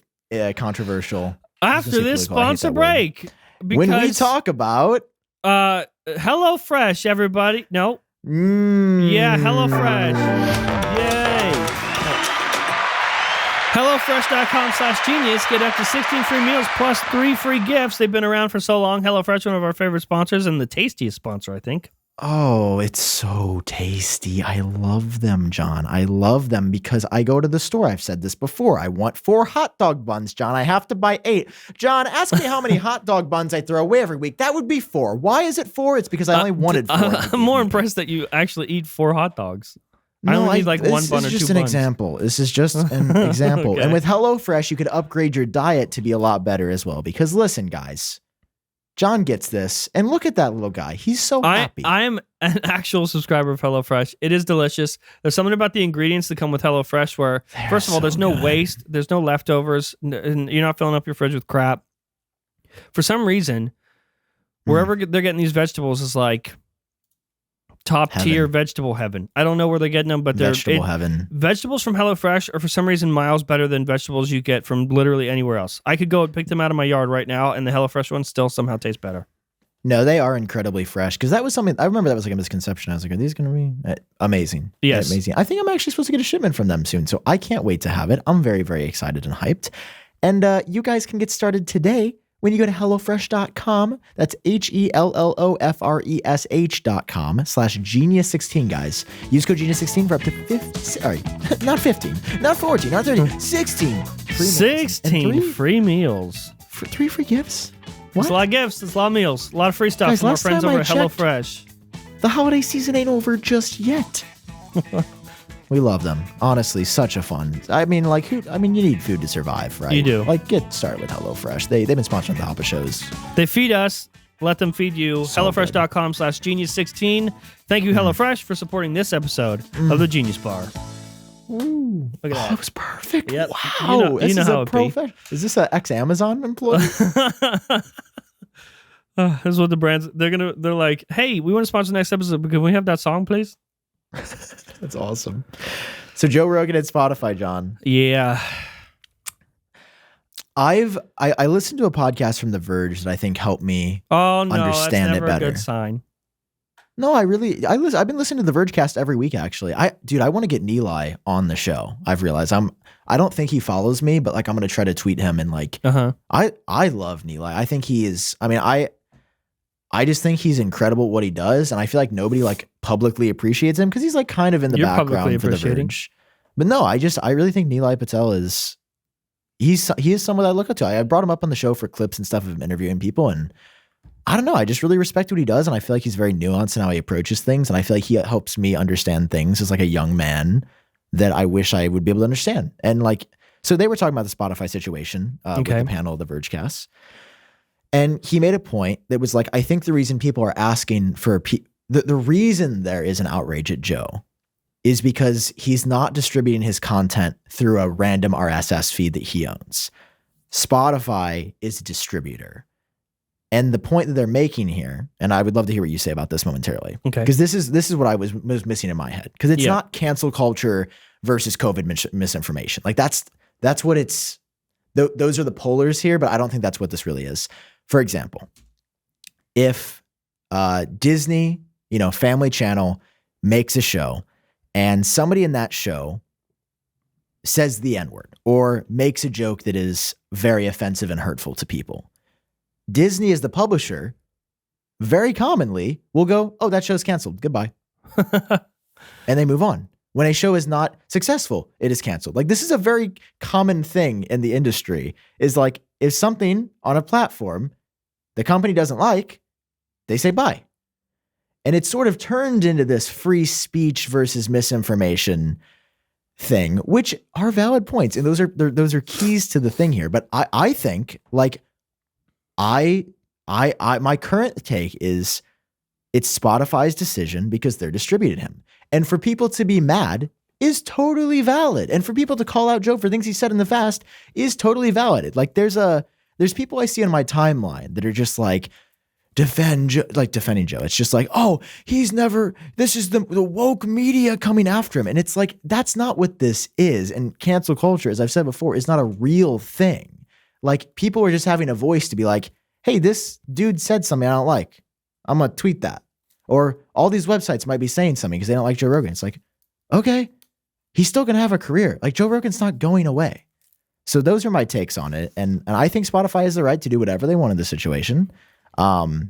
controversial
after this sponsor break?
When we talk about
HelloFresh, everybody. No. Yeah, HelloFresh. Yay. HelloFresh.com/genius. Get up to 16 free meals plus 3 free gifts. They've been around for so long. HelloFresh, one of our favorite sponsors and the tastiest sponsor, I think.
Oh, it's so tasty. I love them, John. I love them because I go to the store. I've said this before. I want 4 hot dog buns, John. I have to buy 8. John, ask me how many hot dog buns I throw away every week. That would be 4. Why is it 4? It's because I only wanted 4.
I'm more impressed that you actually eat 4 hot dogs. I only need like 1 bun or 2 buns.
This is just an example. This is just an example. Okay. And with HelloFresh, you could upgrade your diet to be a lot better as well. Because listen, guys, John gets this, and look at that little guy. He's so happy.
I am an actual subscriber of HelloFresh. It is delicious. There's something about the ingredients that come with HelloFresh where, first of all, there's no waste. There's no leftovers. And you're not filling up your fridge with crap. For some reason, wherever they're getting these vegetables is like top tier vegetable heaven. I don't know where they're getting them, but they're
vegetable heaven.
Vegetables from HelloFresh are for some reason miles better than vegetables you get from literally anywhere else. I could go and pick them out of my yard right now, and the HelloFresh ones still somehow taste better.
No, they are incredibly fresh, because that was something I remember that was like a misconception. I was like, are these going to be amazing?
Yes.
Amazing. I think I'm actually supposed to get a shipment from them soon, so I can't wait to have it. I'm very, very excited and hyped. And you guys can get started today when you go to HelloFresh.com. That's HelloFresh.com/Genius16, guys. Use code Genius16 for up to not 15, not 14, not 13, 16 free
16 free meals.
For 3 free gifts?
What? It's a lot of gifts. It's a lot of meals. A lot of free stuff from our friends over at HelloFresh.
The holiday season ain't over just yet. We love them. Honestly, such a fun. I mean, you need food to survive, right?
You do.
Get started with HelloFresh. They've been sponsoring the Hoppa shows.
They feed us. Let them feed you.
So
HelloFresh.com/Genius16. Thank you, HelloFresh, for supporting this episode of the Genius Bar.
Ooh.
Look at that.
That was perfect.
Yep.
Wow.
You know how it be.
Is this an ex-Amazon employee?
This is what the brands, they're like, hey, we want to sponsor the next episode, but can we have that song, please?
That's awesome. So Joe Rogan at Spotify, John.
Yeah.
I listened to a podcast from The Verge that I think helped me understand
that's never
it better.
A good sign.
No, I've been listening to the Vergecast every week, actually. I want to get Nilay on the show. I've realized I don't think he follows me, but I'm going to try to tweet him and I love Nilay. I think he is, I just think he's incredible at what he does, and I feel like nobody publicly appreciates him because he's kind of in the background for The Verge. But no, I really think Nilay Patel is he is someone that I look up to. I brought him up on the show for clips and stuff of him interviewing people, and I don't know, I just really respect what he does, and I feel like he's very nuanced in how he approaches things, and I feel like he helps me understand things as a young man that I wish I would be able to understand. And so they were talking about the Spotify situation with the panel of the Vergecast. And he made a point that was I think the reason people are asking for the reason there is an outrage at Joe is because he's not distributing his content through a random RSS feed that he owns. Spotify is a distributor. And the point that they're making here, and I would love to hear what you say about this momentarily. Okay. Because this is what I was missing in my head. Because it's not cancel culture versus COVID misinformation. That's what it's, those are the polars here, but I don't think that's what this really is. For example, if Disney, Family Channel makes a show and somebody in that show says the N-word or makes a joke that is very offensive and hurtful to people, Disney as the publisher very commonly will go, oh, that show's canceled. Goodbye. And they move on. When a show is not successful, it is canceled. This is a very common thing in the industry is if something on a platform the company doesn't like, they say bye. And it's sort of turned into this free speech versus misinformation thing, which are valid points. And those are keys to the thing here. But I think my current take is it's Spotify's decision because they're distributing him. And for people to be mad is totally valid. And for people to call out Joe for things he said in the past is totally valid. There's people I see on my timeline that are just defending Joe. It's just oh, this is the woke media coming after him. And it's that's not what this is. And cancel culture, as I've said before, is not a real thing. People are just having a voice to be hey, this dude said something I don't like. I'm going to tweet that. Or all these websites might be saying something because they don't like Joe Rogan. It's okay, he's still going to have a career. Joe Rogan's not going away. So those are my takes on it. And I think Spotify has the right to do whatever they want in this situation. I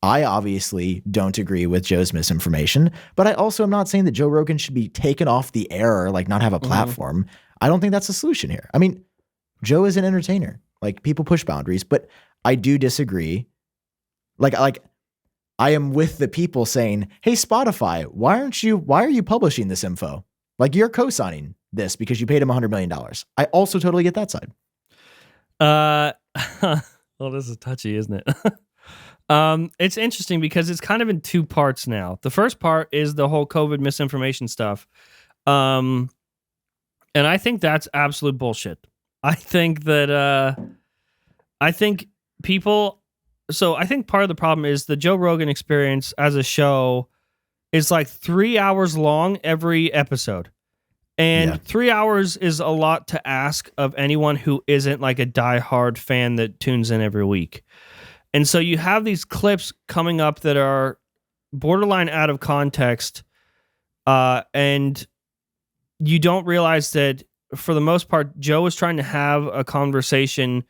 obviously don't agree with Joe's misinformation, but I also am not saying that Joe Rogan should be taken off the air or not have a platform. I don't think that's the solution here. Joe is an entertainer. People push boundaries, but I do disagree. I am with the people saying, hey, Spotify, why are you publishing this info? You're co-signing this because you paid him $100 million. I also totally get that side.
Well, this is touchy, isn't it? It's interesting because it's kind of in two parts now. The first part is the whole COVID misinformation stuff. And I think that's absolute bullshit. I think that I think part of the problem is the Joe Rogan Experience as a show is like 3 hours long every episode. And 3 hours is a lot to ask of anyone who isn't like a diehard fan that tunes in every week. And so you have these clips coming up that are borderline out of context, and you don't realize that for the most part, Joe is trying to have a conversation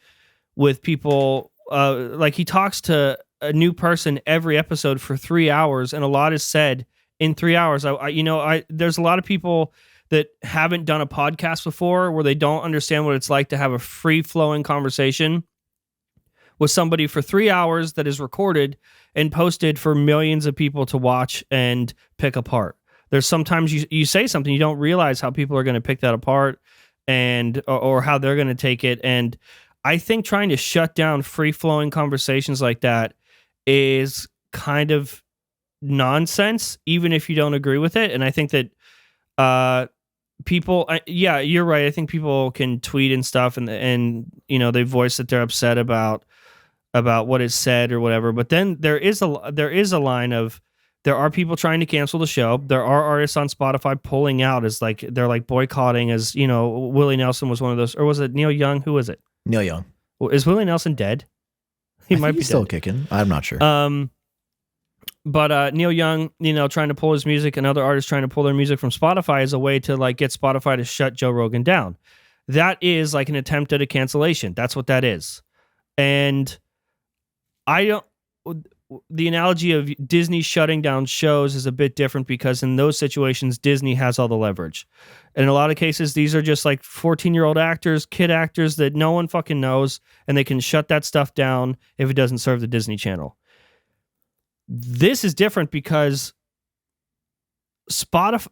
with people. Like he talks to a new person every episode for 3 hours, and a lot is said in 3 hours. There's a lot of people that haven't done a podcast before where they don't understand what it's like to have a free-flowing conversation with somebody for 3 hours that is recorded and posted for millions of people to watch and pick apart. There's sometimes you say something, you don't realize how people are going to pick that apart and or how they're going to take it. And I think trying to shut down free-flowing conversations like that is kind of nonsense, even if you don't agree with it. And I think that people, you're right. I think people can tweet and stuff, and they voice that they're upset about what is said or whatever. But then there is a line of, there are people trying to cancel the show. There are artists on Spotify pulling out as like they're like boycotting, as Willie Nelson was one of those, or was it Neil Young? Who was it?
Neil Young.
Is Willie Nelson dead? He might be
still
dead.
Kicking. I'm not sure.
But Neil Young, trying to pull his music, and other artists trying to pull their music from Spotify as a way to like get Spotify to shut Joe Rogan down. That is like an attempt at a cancellation. That's what that is. And the analogy of Disney shutting down shows is a bit different, because in those situations, Disney has all the leverage. And in a lot of cases, these are just like 14-year-old actors, kid actors that no one fucking knows, and they can shut that stuff down if it doesn't serve the Disney Channel. This is different because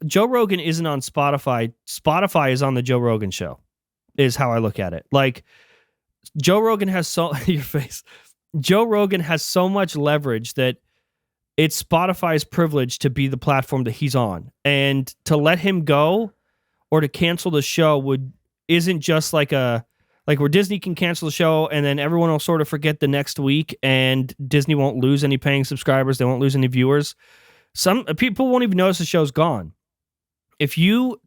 Joe Rogan isn't on Spotify. Spotify is on the Joe Rogan show, is how I look at it. Like, Joe Rogan has Joe Rogan has so much leverage that it's Spotify's privilege to be the platform that he's on. And to let him go or to cancel the show isn't just like where Disney can cancel the show and then everyone will sort of forget the next week, and Disney won't lose any paying subscribers. They won't lose any viewers. Some people won't even notice the show's gone. If you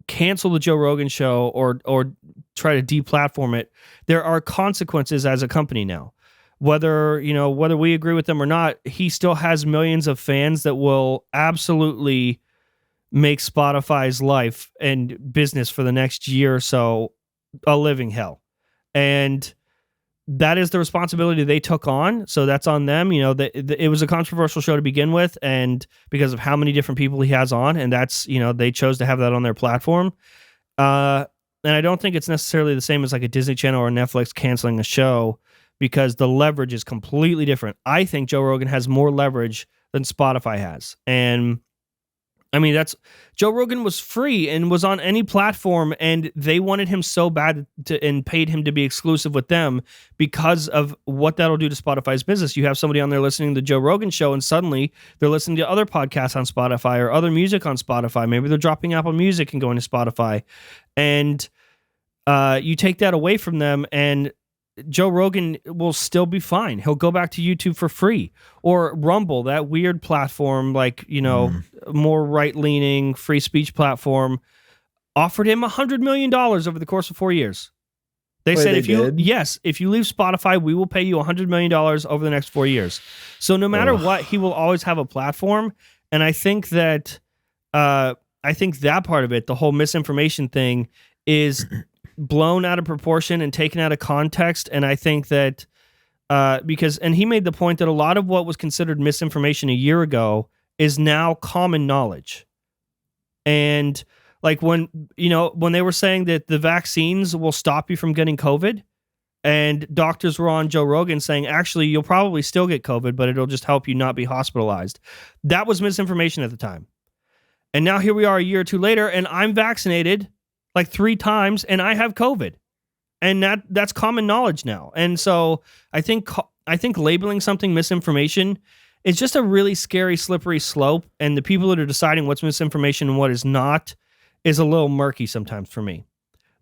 cancel the Joe Rogan show or try to deplatform it, there are consequences as a company now. Whether we agree with them or not, he still has millions of fans that will absolutely make Spotify's life and business for the next year or so a living hell. And that is the responsibility they took on. So that's on them. It was a controversial show to begin with, and because of how many different people he has on, and that's, they chose to have that on their platform. And I don't think it's necessarily the same as like a Disney Channel or Netflix canceling a show, because the leverage is completely different. I think Joe Rogan has more leverage than Spotify has. And I mean, Joe Rogan was free and was on any platform, and they wanted him so bad and paid him to be exclusive with them because of what that'll do to Spotify's business. You have somebody on there listening to the Joe Rogan show, and suddenly they're listening to other podcasts on Spotify or other music on Spotify. Maybe they're dropping Apple Music and going to Spotify. And you take that away from them, and Joe Rogan will still be fine. He'll go back to YouTube for free, or Rumble, that weird platform, like, more right-leaning free speech platform, offered him $100 million over the course of 4 years. They said, if you leave Spotify, we will pay you $100 million over the next 4 years. So no matter what, he will always have a platform. And I think that that part of it, the whole misinformation thing, is blown out of proportion and taken out of context. And I think that and he made the point that a lot of what was considered misinformation a year ago is now common knowledge. And like when they were saying that the vaccines will stop you from getting COVID, and doctors were on Joe Rogan saying, actually, you'll probably still get COVID, but it'll just help you not be hospitalized. That was misinformation at the time. And now here we are a year or two later, and I'm vaccinated like 3 times, and I have COVID. And that's common knowledge now. And so I think I think labeling something misinformation is just a really scary, slippery slope. And the people that are deciding what's misinformation and what is not is a little murky sometimes for me.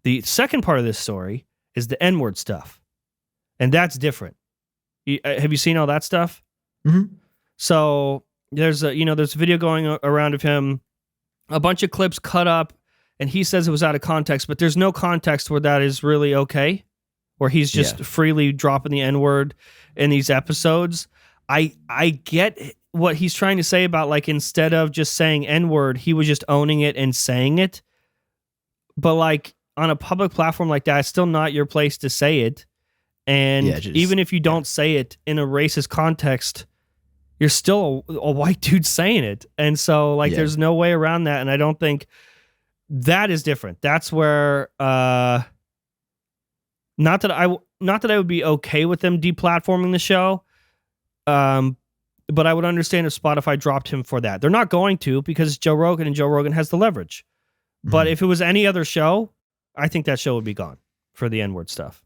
The second part of this story is the N-word stuff. And that's different. Have you seen all that stuff?
Mm-hmm.
So there's a video going around of him, a bunch of clips cut up, and he says it was out of context, but there's no context where that is really okay, where he's just freely dropping the N-word in these episodes. I get what he's trying to say about, like, instead of just saying N-word, he was just owning it and saying it. But, like, on a public platform like that, it's still not your place to say it. And even if you don't say it in a racist context, you're still a white dude saying it. And so, like, there's no way around that. And I don't think that is different. That's where, not that I would be okay with them deplatforming the show. But I would understand if Spotify dropped him for that. They're not going to, because it's Joe Rogan and Joe Rogan has the leverage. Mm-hmm. But if it was any other show, I think that show would be gone for the N-word stuff.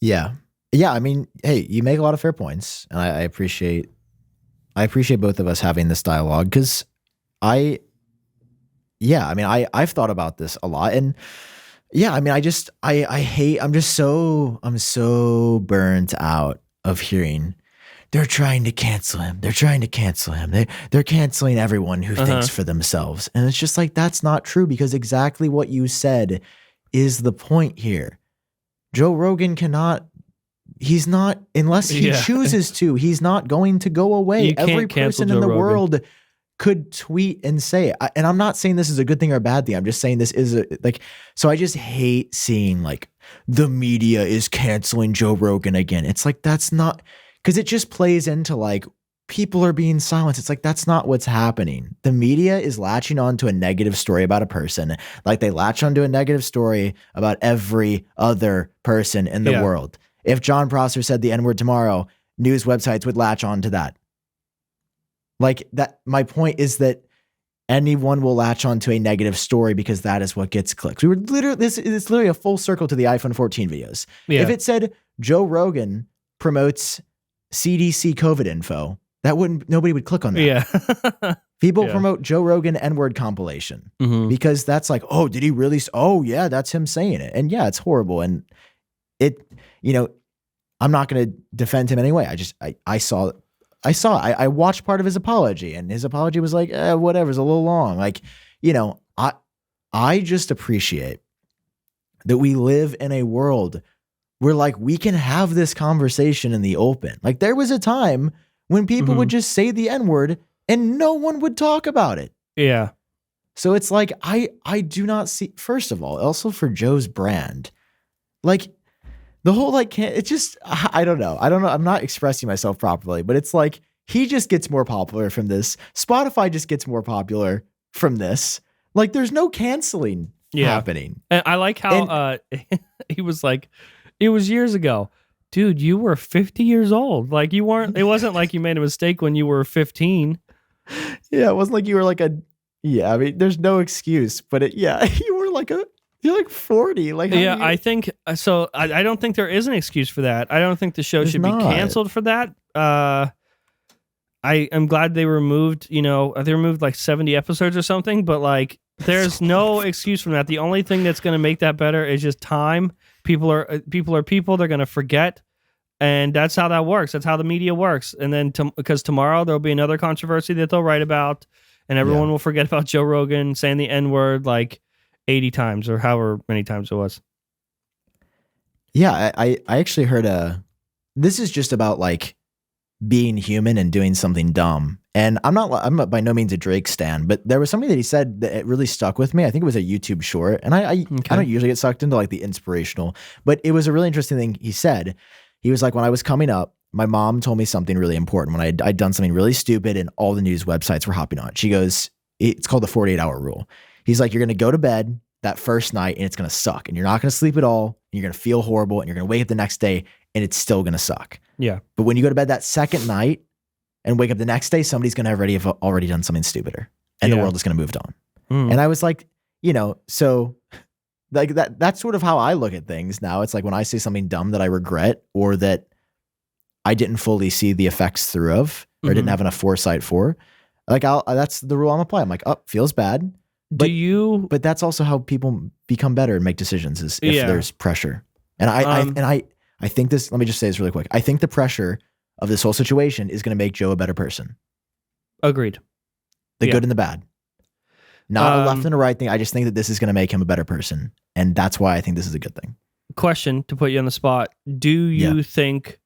Yeah. Yeah. I mean, hey, you make a lot of fair points, and I appreciate both of us having this dialogue, because I've thought about this a lot, and I mean, I'm so burnt out of hearing they're trying to cancel him. They're trying to cancel him. They're canceling everyone who thinks for themselves. And it's just like, that's not true, because exactly what you said is the point here. Joe Rogan he's not, unless he chooses to, he's not going to go away. Every person in the world could tweet and say it. And I'm not saying this is a good thing or a bad thing. I'm just saying this is so I just hate seeing, like, the media is canceling Joe Rogan again. It's like, that's not, because it just plays into, like, people are being silenced. It's like, that's not what's happening. The media is latching on to a negative story about a person, like they latch onto a negative story about every other person in the world. If John Prosser said the N-word tomorrow, news websites would latch on to that. Like that, my point is that anyone will latch on to a negative story because that is what gets clicks. We were literally, it's literally a full circle to the iPhone 14 videos. Yeah. If it said Joe Rogan promotes CDC COVID info, nobody would click on that.
Yeah.
People promote Joe Rogan N-word compilation because that's like, oh, did he really? Oh yeah, that's him saying it. And yeah, it's horrible. And I'm not going to defend him anyway. I watched part of his apology, and his apology was like, whatever, it's a little long. Like, I just appreciate that we live in a world where, like, we can have this conversation in the open. Like, there was a time when people would just say the N-word and no one would talk about it.
Yeah.
So it's like, I do not see, first of all, also for Joe's brand, like, the whole, like, it's just, I don't know. I'm not expressing myself properly, but it's like, he just gets more popular from this. Spotify just gets more popular from this. Like, there's no canceling happening.
And I like how he was like, it was years ago. Dude, you were 50 years old. Like, you weren't, it wasn't like you made a mistake when you were 15.
Yeah, it wasn't like you were like I mean, there's no excuse, but you were like you're like 40. Like,
I think so. I don't think there is an excuse for that. I don't think the show should be canceled for that. I am glad they removed, they removed like 70 episodes or something, but like, there's no excuse from that. The only thing that's going to make that better is just time. People are people. They're going to forget. And that's how that works. That's how the media works. And then because tomorrow there'll be another controversy that they'll write about, and everyone will forget about Joe Rogan saying the N-word like 80 times or however many times it was.
Yeah, I actually heard this is just about, like, being human and doing something dumb. And I'm not by no means a Drake stan, but there was something that he said that it really stuck with me. I think it was a YouTube short, and I don't usually get sucked into, like, the inspirational, but it was a really interesting thing he said. He was like, when I was coming up, my mom told me something really important when I'd done something really stupid and all the news websites were hopping on it. She goes, it's called the 48-hour rule. He's like, you're going to go to bed that first night and it's going to suck, and you're not going to sleep at all, and you're going to feel horrible, and you're going to wake up the next day and it's still going to suck. Yeah. But when you go to bed that second night and wake up the next day, somebody's going to have already done something stupider, and the world is going to move on. And I was like, so like that's sort of how I look at things now. It's like when I say something dumb that I regret or that I didn't fully see the effects through of, or didn't have enough foresight for. Like that's the rule I'm applying. I'm like, feels bad. But that's also how people become better and make decisions is if there's pressure. And I think this, let me just say this really quick. I think the pressure of this whole situation is going to make Joe a better person.
Agreed.
The good and the bad. Not a left and a right thing. I just think that this is going to make him a better person. And that's why I think this is a good thing.
Question to put you on the spot. Do you think,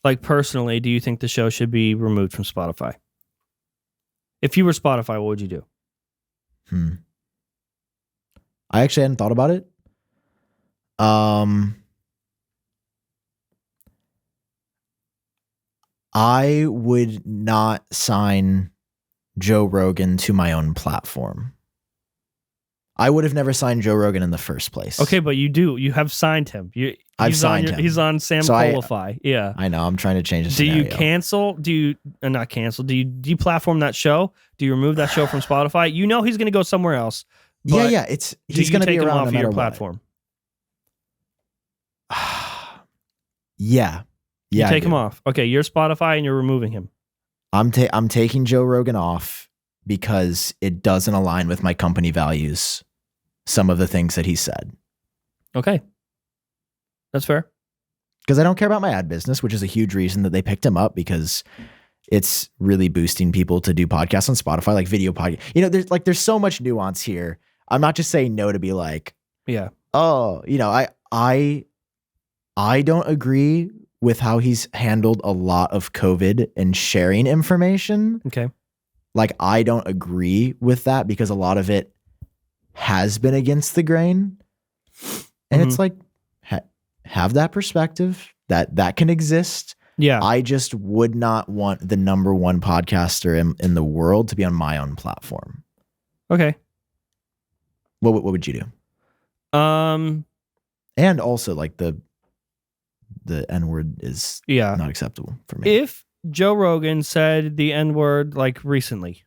like personally, do you think the show should be removed from Spotify? If you were Spotify, what would you do?
I actually hadn't thought about it. I would not sign Joe Rogan to my own platform. I would have never signed Joe Rogan in the first place.
Okay, but you do. You have signed him.
I've signed him.
He's on Sam Kohlify. Yeah.
I know. I'm trying to change the scenario.
Do you cancel? Do you not cancel? Do you deplatform that show? Do you remove that show from Spotify? You know he's going to go somewhere else.
Yeah. He's going to be around no matter
your
what.
platform.
Yeah.
You take him off. Okay, you're Spotify and you're removing him.
I'm taking Joe Rogan off because it doesn't align with my company values, some of the things that he said.
Okay. That's fair.
Because I don't care about my ad business, which is a huge reason that they picked him up, because it's really boosting people to do podcasts on Spotify, like video podcast. You know, there's so much nuance here. I'm not just saying no to be like, I don't agree with how he's handled a lot of COVID and sharing information.
Okay.
Like, I don't agree with that because a lot of it has been against the grain. And it's like, have that perspective that can exist.
Yeah.
I just would not want the number one podcaster in the world to be on my own platform.
Okay.
What would you do? And also, like, the N-word is not acceptable for me.
If Joe Rogan said the N-word like recently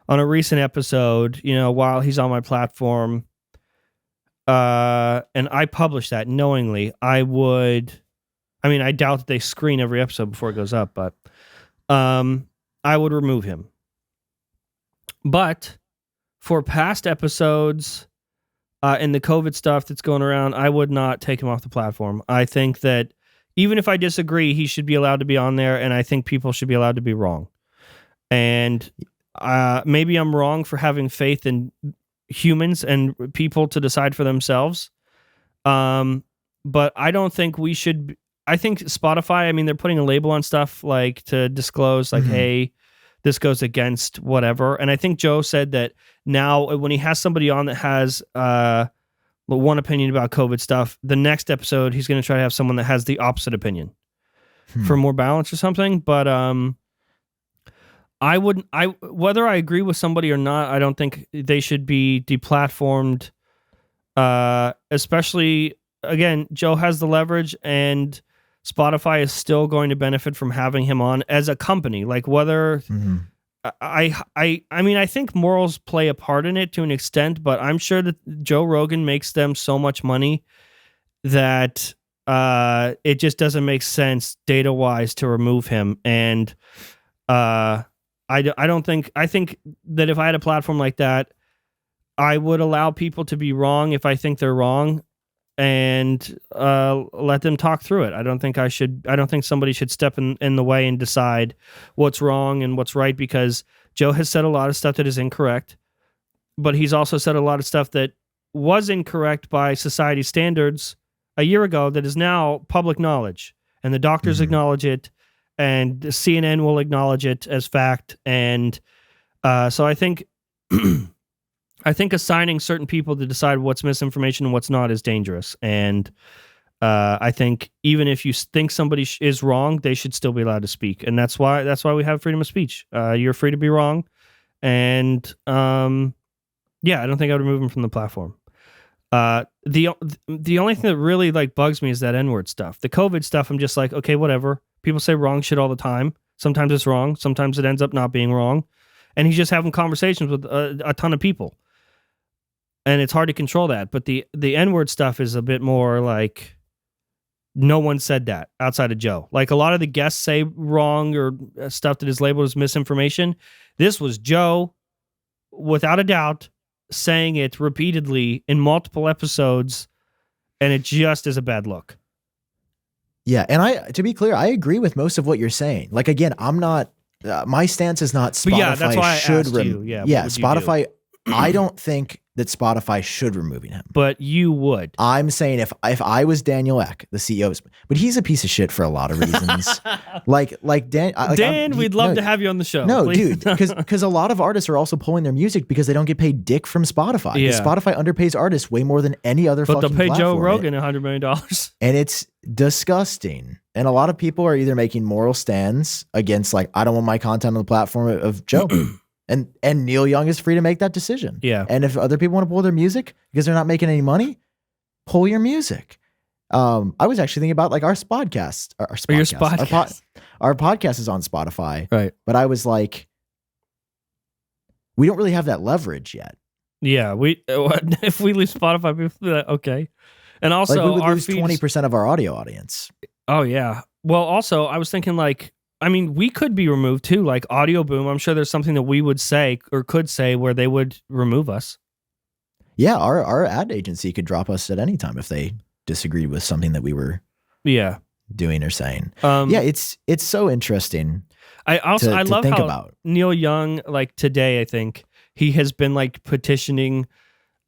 on a recent episode, while he's on my platform, and I published that knowingly, I doubt that they screen every episode before it goes up, but I would remove him. But for past episodes and the COVID stuff that's going around, I would not take him off the platform. I think that even if I disagree, he should be allowed to be on there, and I think people should be allowed to be wrong. And maybe I'm wrong for having faith in humans and people to decide for themselves. But I don't think we should. I think Spotify, they're putting a label on stuff like to disclose, like, hey, this goes against whatever. And I think Joe said that now when he has somebody on that has one opinion about COVID stuff, the next episode he's going to try to have someone that has the opposite opinion for more balance or something. But whether I agree with somebody or not, I don't think they should be deplatformed. Especially, again, Joe has the leverage, and Spotify is still going to benefit from having him on as a company. Like, whether I think morals play a part in it to an extent, but I'm sure that Joe Rogan makes them so much money that it just doesn't make sense data wise to remove him. And I think that if I had a platform like that, I would allow people to be wrong if I think they're wrong, and let them talk through it. I don't think somebody should step in the way and decide what's wrong and what's right, because Joe has said a lot of stuff that is incorrect, but he's also said a lot of stuff that was incorrect by society standards a year ago that is now public knowledge, and the doctors acknowledge it, and CNN will acknowledge it as fact. And so I think assigning certain people to decide what's misinformation and what's not is dangerous. And I think even if you think somebody is wrong, they should still be allowed to speak. And that's why we have freedom of speech. You're free to be wrong. And I don't think I would remove them from the platform. The only thing that really bugs me is that N-word stuff. The COVID stuff, I'm just like, okay, whatever. People say wrong shit all the time. Sometimes it's wrong. Sometimes it ends up not being wrong. And he's just having conversations with a ton of people. And it's hard to control that. But the N-word stuff is a bit more like, No one said that outside of Joe. Like a lot of the guests say wrong or stuff that is labeled as misinformation. This was Joe, without a doubt, saying it repeatedly in multiple episodes, and it just is a bad look.
Yeah, and to be clear, I agree with most of what you're saying. Like again, I'm not. My stance is not Spotify
yeah, that's why I
should
asked you. Yeah,
Spotify. I don't think that Spotify should removing him.
But you would.
I'm saying if I was Daniel Ek, the CEO, but he's a piece of shit for a lot of reasons. like Dan,
we'd love to have you on the show.
No,
please.
dude, because a lot of artists are also pulling their music because they don't get paid dick from Spotify.
Yeah.
Spotify underpays artists way more than any other
but
fucking
they'll pay Joe
platform.
Rogan $100 million.
And it's disgusting. And a lot of people are either making moral stands against like, I don't want my content on the platform of Joe. And Neil Young is free to make that decision.
Yeah.
And if other people want to pull their music because they're not making any money, pull your music. I was actually thinking about like our podcast. Our podcast is on Spotify.
Right.
But I was like, we don't really have that leverage yet.
Yeah. If we leave Spotify, people will be like, okay. And also,
like we would
our
lose 20% of our audio audience.
Oh, yeah. Well, also, I was thinking like, I mean, we could be removed too, like Audio Boom. I'm sure there's something that we would say or could say where they would remove us.
Yeah, our ad agency could drop us at any time if they disagreed with something that we were doing or saying. Yeah, it's so interesting.
I love
think
how
about.
Neil Young, like today, I think he has been like petitioning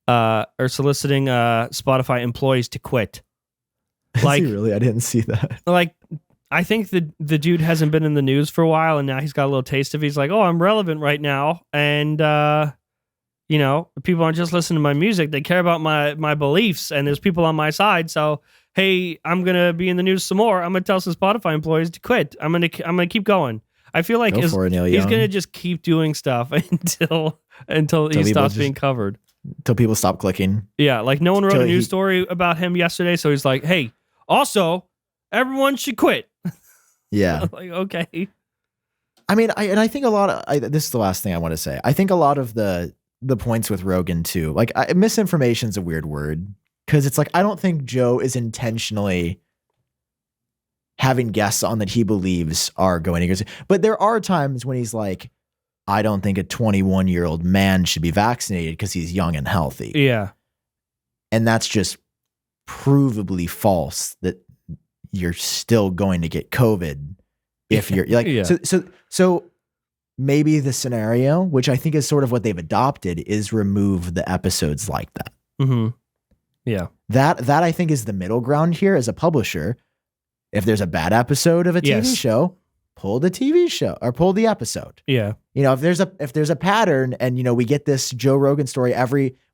or soliciting Spotify employees to quit. Like,
is he really? I didn't see that.
Like, I think the dude hasn't been in the news for a while, and now he's got a little taste of it. He's like, oh, I'm relevant right now. And, you know, people aren't just listening to my music. They care about my beliefs, and there's people on my side. So, hey, I'm going to be in the news some more. I'm going to tell some Spotify employees to quit. I'm going to keep going. I feel like he's going to just keep doing stuff until he stops being covered.
Until people stop clicking.
Yeah, like no one wrote a news story about him yesterday, so he's like, hey, also, everyone should quit.
Yeah.
Like, okay.
I mean, I think a lot of, this is the last thing I want to say. I think a lot of the points with Rogan too, like misinformation is a weird word because it's like, I don't think Joe is intentionally having guests on that he believes are going against it. But there are times when he's like, I don't think a 21-year-old man should be vaccinated because he's young and healthy.
Yeah.
And that's just provably false that you're still going to get COVID if you're like,
yeah.
So maybe the scenario, which I think is sort of what they've adopted, is remove the episodes like that.
Mm-hmm. Yeah.
That I think is the middle ground here as a publisher. If there's a bad episode of a TV show, pull the TV show or pull the episode.
Yeah.
You know, if there's a pattern and, you know, we get this Joe Rogan story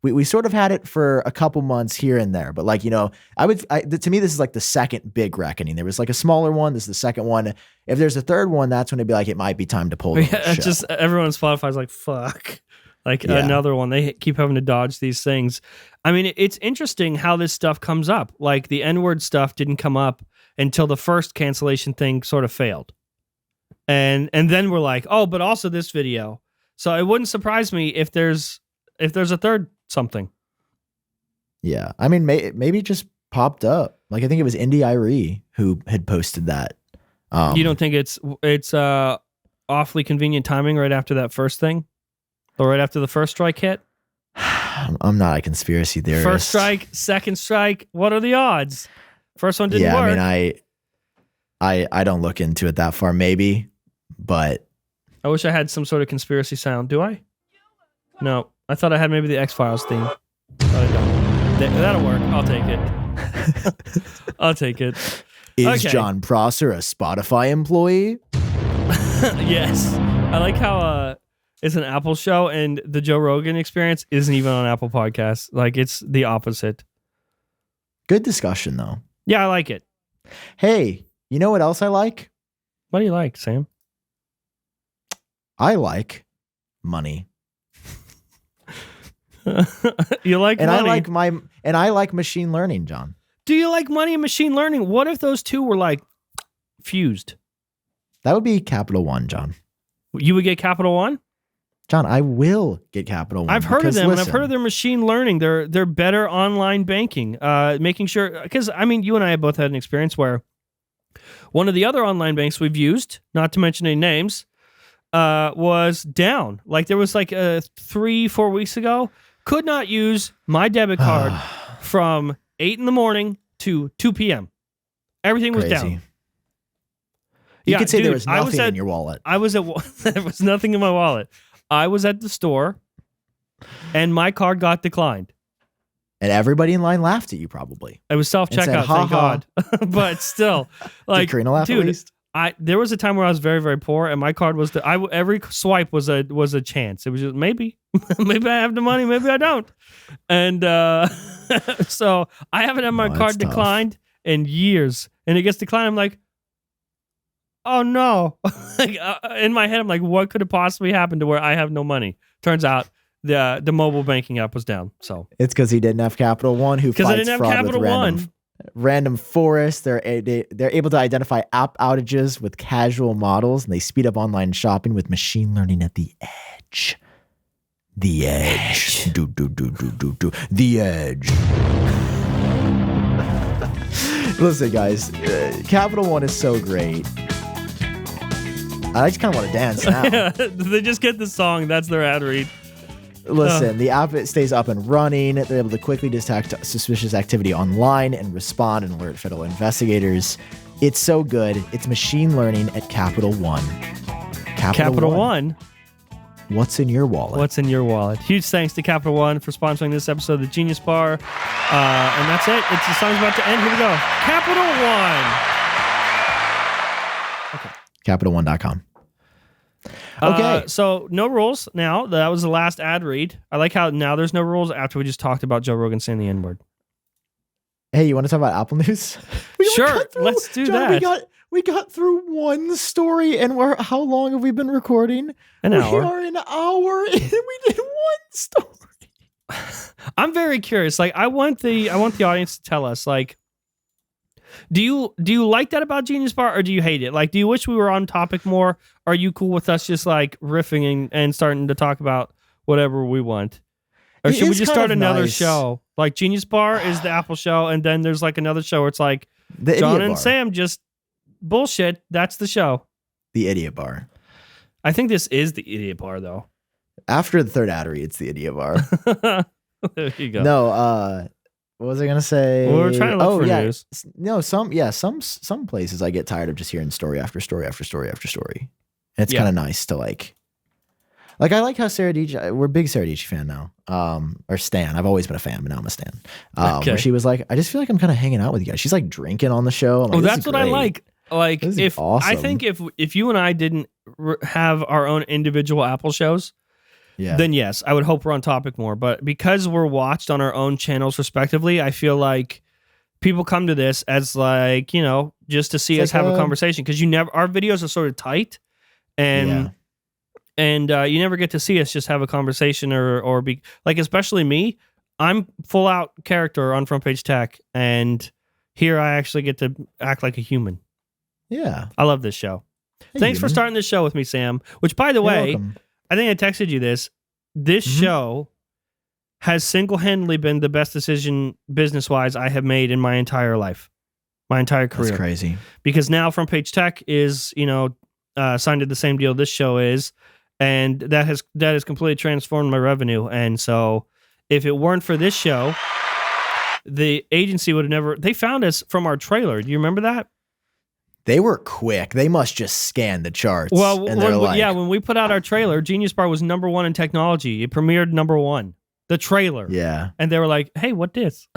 we sort of had it for a couple months here and there, but like, you know, to me, this is like the second big reckoning. There was like a smaller one. This is the second one. If there's a third one, that's when it'd be like, it might be time to pull the show.
It's just everyone on Spotify's like, fuck. Like another one. They keep having to dodge these things. I mean, it's interesting how this stuff comes up. Like the N-word stuff didn't come up until the first cancellation thing sort of failed. And then we're like, oh, but also this video. So it wouldn't surprise me if there's a third something.
Yeah. I mean, maybe it just popped up. Like, I think it was Indy Irie who had posted that.
You don't think it's awfully convenient timing right after that first thing? Or right after the first strike hit?
I'm not a conspiracy theorist.
First strike, second strike. What are the odds? First one didn't work.
I mean, I don't look into it that far, maybe, but
I wish I had some sort of conspiracy sound. Do I? No, I thought I had maybe the X-Files theme, but I don't. That'll work. I'll take it. I'll take it.
Is John Prosser a Spotify employee?
Yes. I like how it's an Apple show and the Joe Rogan Experience isn't even on Apple Podcasts. Like, it's the opposite.
Good discussion, though.
Yeah, I like it.
Hey, you know what else I like?
What do you like, Sam?
I like money.
You like money?
I like machine learning, John.
Do you like money and machine learning? What if those two were like fused?
That would be Capital One, John.
You would get Capital One?
John, I will get Capital One.
I've heard of them, and I've heard of their machine learning. They're better online banking, making sure, because I mean, you and I have both had an experience where one of the other online banks we've used, not to mention any names, was down. Like there was like 3-4 weeks ago, could not use my debit card from 8 a.m. to 2 p.m. Everything was down.
You could say there was nothing in your wallet.
There was nothing in my wallet. I was at the store, and my card got declined.
And everybody in line laughed at you, probably.
It was self-checkout, thank God. But still, like,
Karina laugh at least?
There was a time where I was very, very poor, and my card was every swipe was a chance. It was just maybe I have the money, maybe I don't. And so I haven't had my card declined in years, and it gets declined. I'm like, oh no! In my head, I'm like, what could have possibly happened to where I have no money? Turns out the mobile banking app was down. So
it's because he didn't have Capital One, who fights fraud with random forests. They're able to identify app outages with casual models, and they speed up online shopping with machine learning at the edge. The edge. The edge. Listen, guys, Capital One is so great. I just kind of want to dance now.
They just get the song. That's their ad read.
Listen, the app stays up and running. They're able to quickly detect suspicious activity online and respond and alert federal investigators. It's so good. It's machine learning at Capital One.
Capital One?
What's in your wallet?
What's in your wallet? Huge thanks to Capital One for sponsoring this episode of the Genius Bar. And that's it. The song's about to end. Here we go. Capital One.
Okay. CapitalOne.com. Okay.
So no rules now. That was the last ad read. I like how now there's no rules after we just talked about Joe Rogan saying the N-word.
Hey, you want to talk about Apple News?
Sure. Let's do that.
We got through one story, and how long have we been recording?
An hour.
We are an hour, and we did one story.
I'm very curious. Like, I want the audience to tell us, like, do you like that about Genius Bar, or do you hate it? Like, do you wish we were on topic more? Are you cool with us just like riffing and starting to talk about whatever we want? Or should we just start another show? Like, Genius Bar is the Apple show, and then there's like another show where it's like John and Sam just bullshit. That's the show.
The Idiot Bar.
I think this is the Idiot Bar, though.
After the third ad read, it's the Idiot Bar.
There you go.
No, what was I gonna say?
Well, we're trying to look for news.
No, some places I get tired of just hearing story after story after story after story. And it's kind of nice to like I like how Sarah Dietschy, we're a big Sarah Dietschy fan now. Or Stan. I've always been a fan, but now I'm a Stan. Where she was like, I just feel like I'm kind of hanging out with you guys. She's like drinking on the show. I'm like,
that's what I like. Like, if
awesome.
I think if you and I didn't have our own individual Apple shows, then yes, I would hope we're on topic more. But because we're watched on our own channels respectively, I feel like people come to this as like, you know, just to see us have a conversation, because our videos are sort of tight, and you never get to see us just have a conversation or be like, especially me. I'm full out character on Front Page Tech, and here I actually get to act like a human.
Yeah,
I love this show. Thanks for starting this show with me, Sam. Which, by the way, welcome. I think I texted you this. This show has single-handedly been the best decision business-wise I have made in my entire life, my entire career.
That's crazy.
Because now Front Page Tech is, signed to the same deal this show is, and that has completely transformed my revenue. And so, if it weren't for this show, the agency would have never. They found us from our trailer. Do you remember that?
They were quick. They must just scan the charts.
Well, when we put out our trailer, Genius Bar was #1 in technology. It premiered #1. The trailer.
Yeah.
And they were like, hey, what this?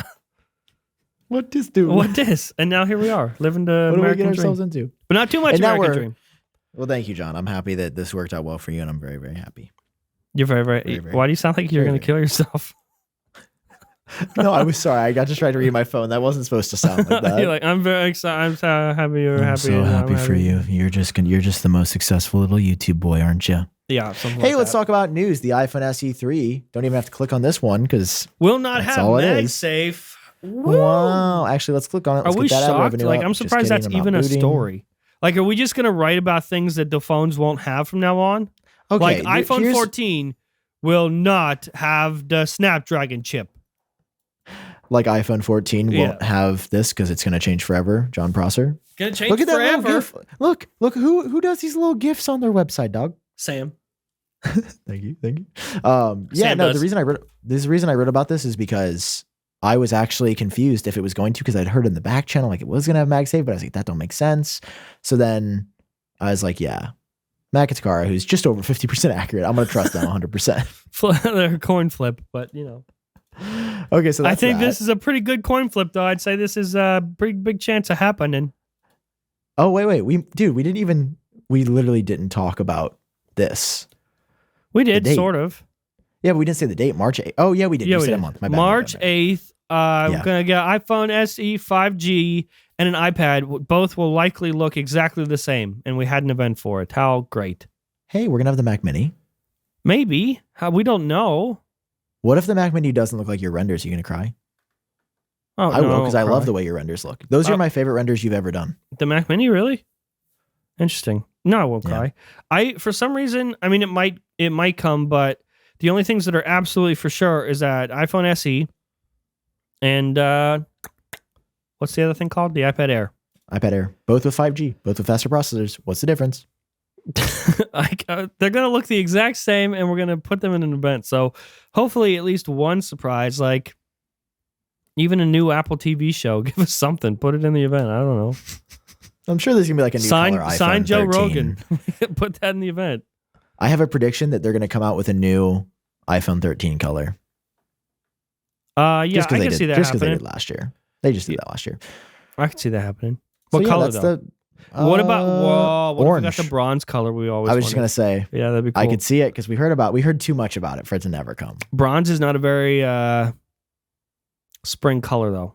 What this do?
What this? And now here we are, living the American dream. What do we get ourselves into? But not too much American dream.
Well, thank you, John. I'm happy that this worked out well for you, and I'm very, very happy.
You're very, very, why do you sound like you're going to kill yourself?
No, I was sorry. I got distracted reading my phone. That wasn't supposed to sound like that.
You're like, I'm very excited. I'm so happy you're happy.
So happy for you. You're just the most successful little YouTube boy, aren't you?
Yeah.
Hey, let's talk about news. The iPhone SE 3. Don't even have to click on this one because
will not have MagSafe.
Wow. Actually, let's click on it.
Let's get that shocked? Like, I'm surprised that's even a story. Like, are we just going to write about things that the phones won't have from now on? Like iPhone 14 will not have the Snapdragon chip.
Like iPhone 14 won't have this because it's going to change forever. John Prosser.
Gonna change
Look at
forever.
That little GIF. Look who does these little GIFs on their website, dog?
Sam.
Thank you. The reason I wrote about this is because I was actually confused if it was going to, because I'd heard in the back channel like it was going to have MagSafe, but I was like, that don't make sense. So then I was like, yeah, Makatakara, who's just over 50% accurate, I'm going to trust them 100%.
They're a coin flip, but you know.
Okay, so
I think this is a pretty good coin flip, though. I'd say this is a pretty big chance of happening.
Oh, wait. We literally didn't talk about this.
We did, sort of.
Yeah, but we didn't say the date. March 8th. Oh, yeah, we did.
Yeah,
you
we
said
did.
a month. My bad.
March 8th. We're going to get iPhone SE 5G and an iPad. Both will likely look exactly the same, and we had an event for it. How great.
Hey, we're going to have the Mac Mini.
Maybe. We don't know.
What if the Mac Mini doesn't look like your renders? Are you going to cry?
Oh,
I will, because I love the way your renders look. Those are my favorite renders you've ever done.
The Mac Mini, really? Interesting. No, I won't cry. For some reason, I mean, it might come, but the only things that are absolutely for sure is that iPhone SE and what's the other thing called? The iPad Air.
iPad Air. Both with 5G, both with faster processors. What's the difference?
They're going to look the exact same, and we're going to put them in an event. So hopefully at least one surprise, like even a new Apple TV show. Give us something. Put it in the event. I don't know.
I'm sure there's going to be like a new color iPhone
Sign Joe
13.
Rogan. Put that in the event.
I have a prediction that they're going to come out with a new iPhone 13 color.
Yeah, I can see that happening.
Just because they did last year. They just did that last year.
I can see that happening. What color, though? What about what
orange?
If we got the bronze color we always
I was just going to say.
Yeah, that'd be cool.
I could see it because we heard too much about it for it to never come.
Bronze is not a very spring color, though.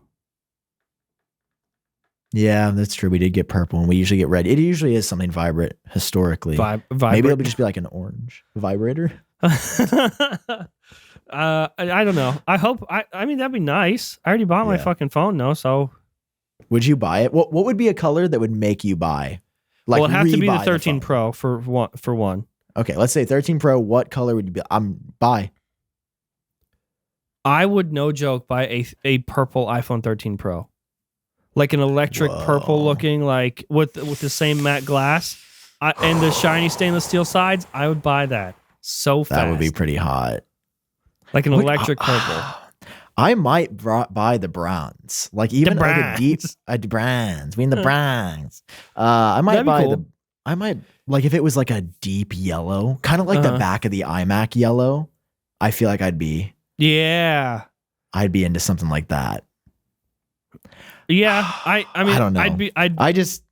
Yeah, that's true. We did get purple, and we usually get red. It usually is something vibrant historically. Maybe it'll just be like an orange vibrator.
I don't know. I hope. I mean, that'd be nice. I already bought my fucking phone, though. So,
would you buy it? What would be a color that would make you buy? Like,
well, it has to be the 13 Pro for one.
Okay, let's say 13 Pro. What color would you be? Buy.
I would, no joke, buy a purple iPhone 13 Pro. Like an electric purple looking, like with the same matte glass and the shiny stainless steel sides. I would buy that so fast.
That would be pretty hot.
Like an electric purple.
I might buy the bronze. Like even like a deep bronze. We in the bronze. I might buy cool. I might like if it was like a deep yellow, kind of like the back of the iMac yellow. I feel like I'd be into something like that.
Yeah, I mean,
I don't know.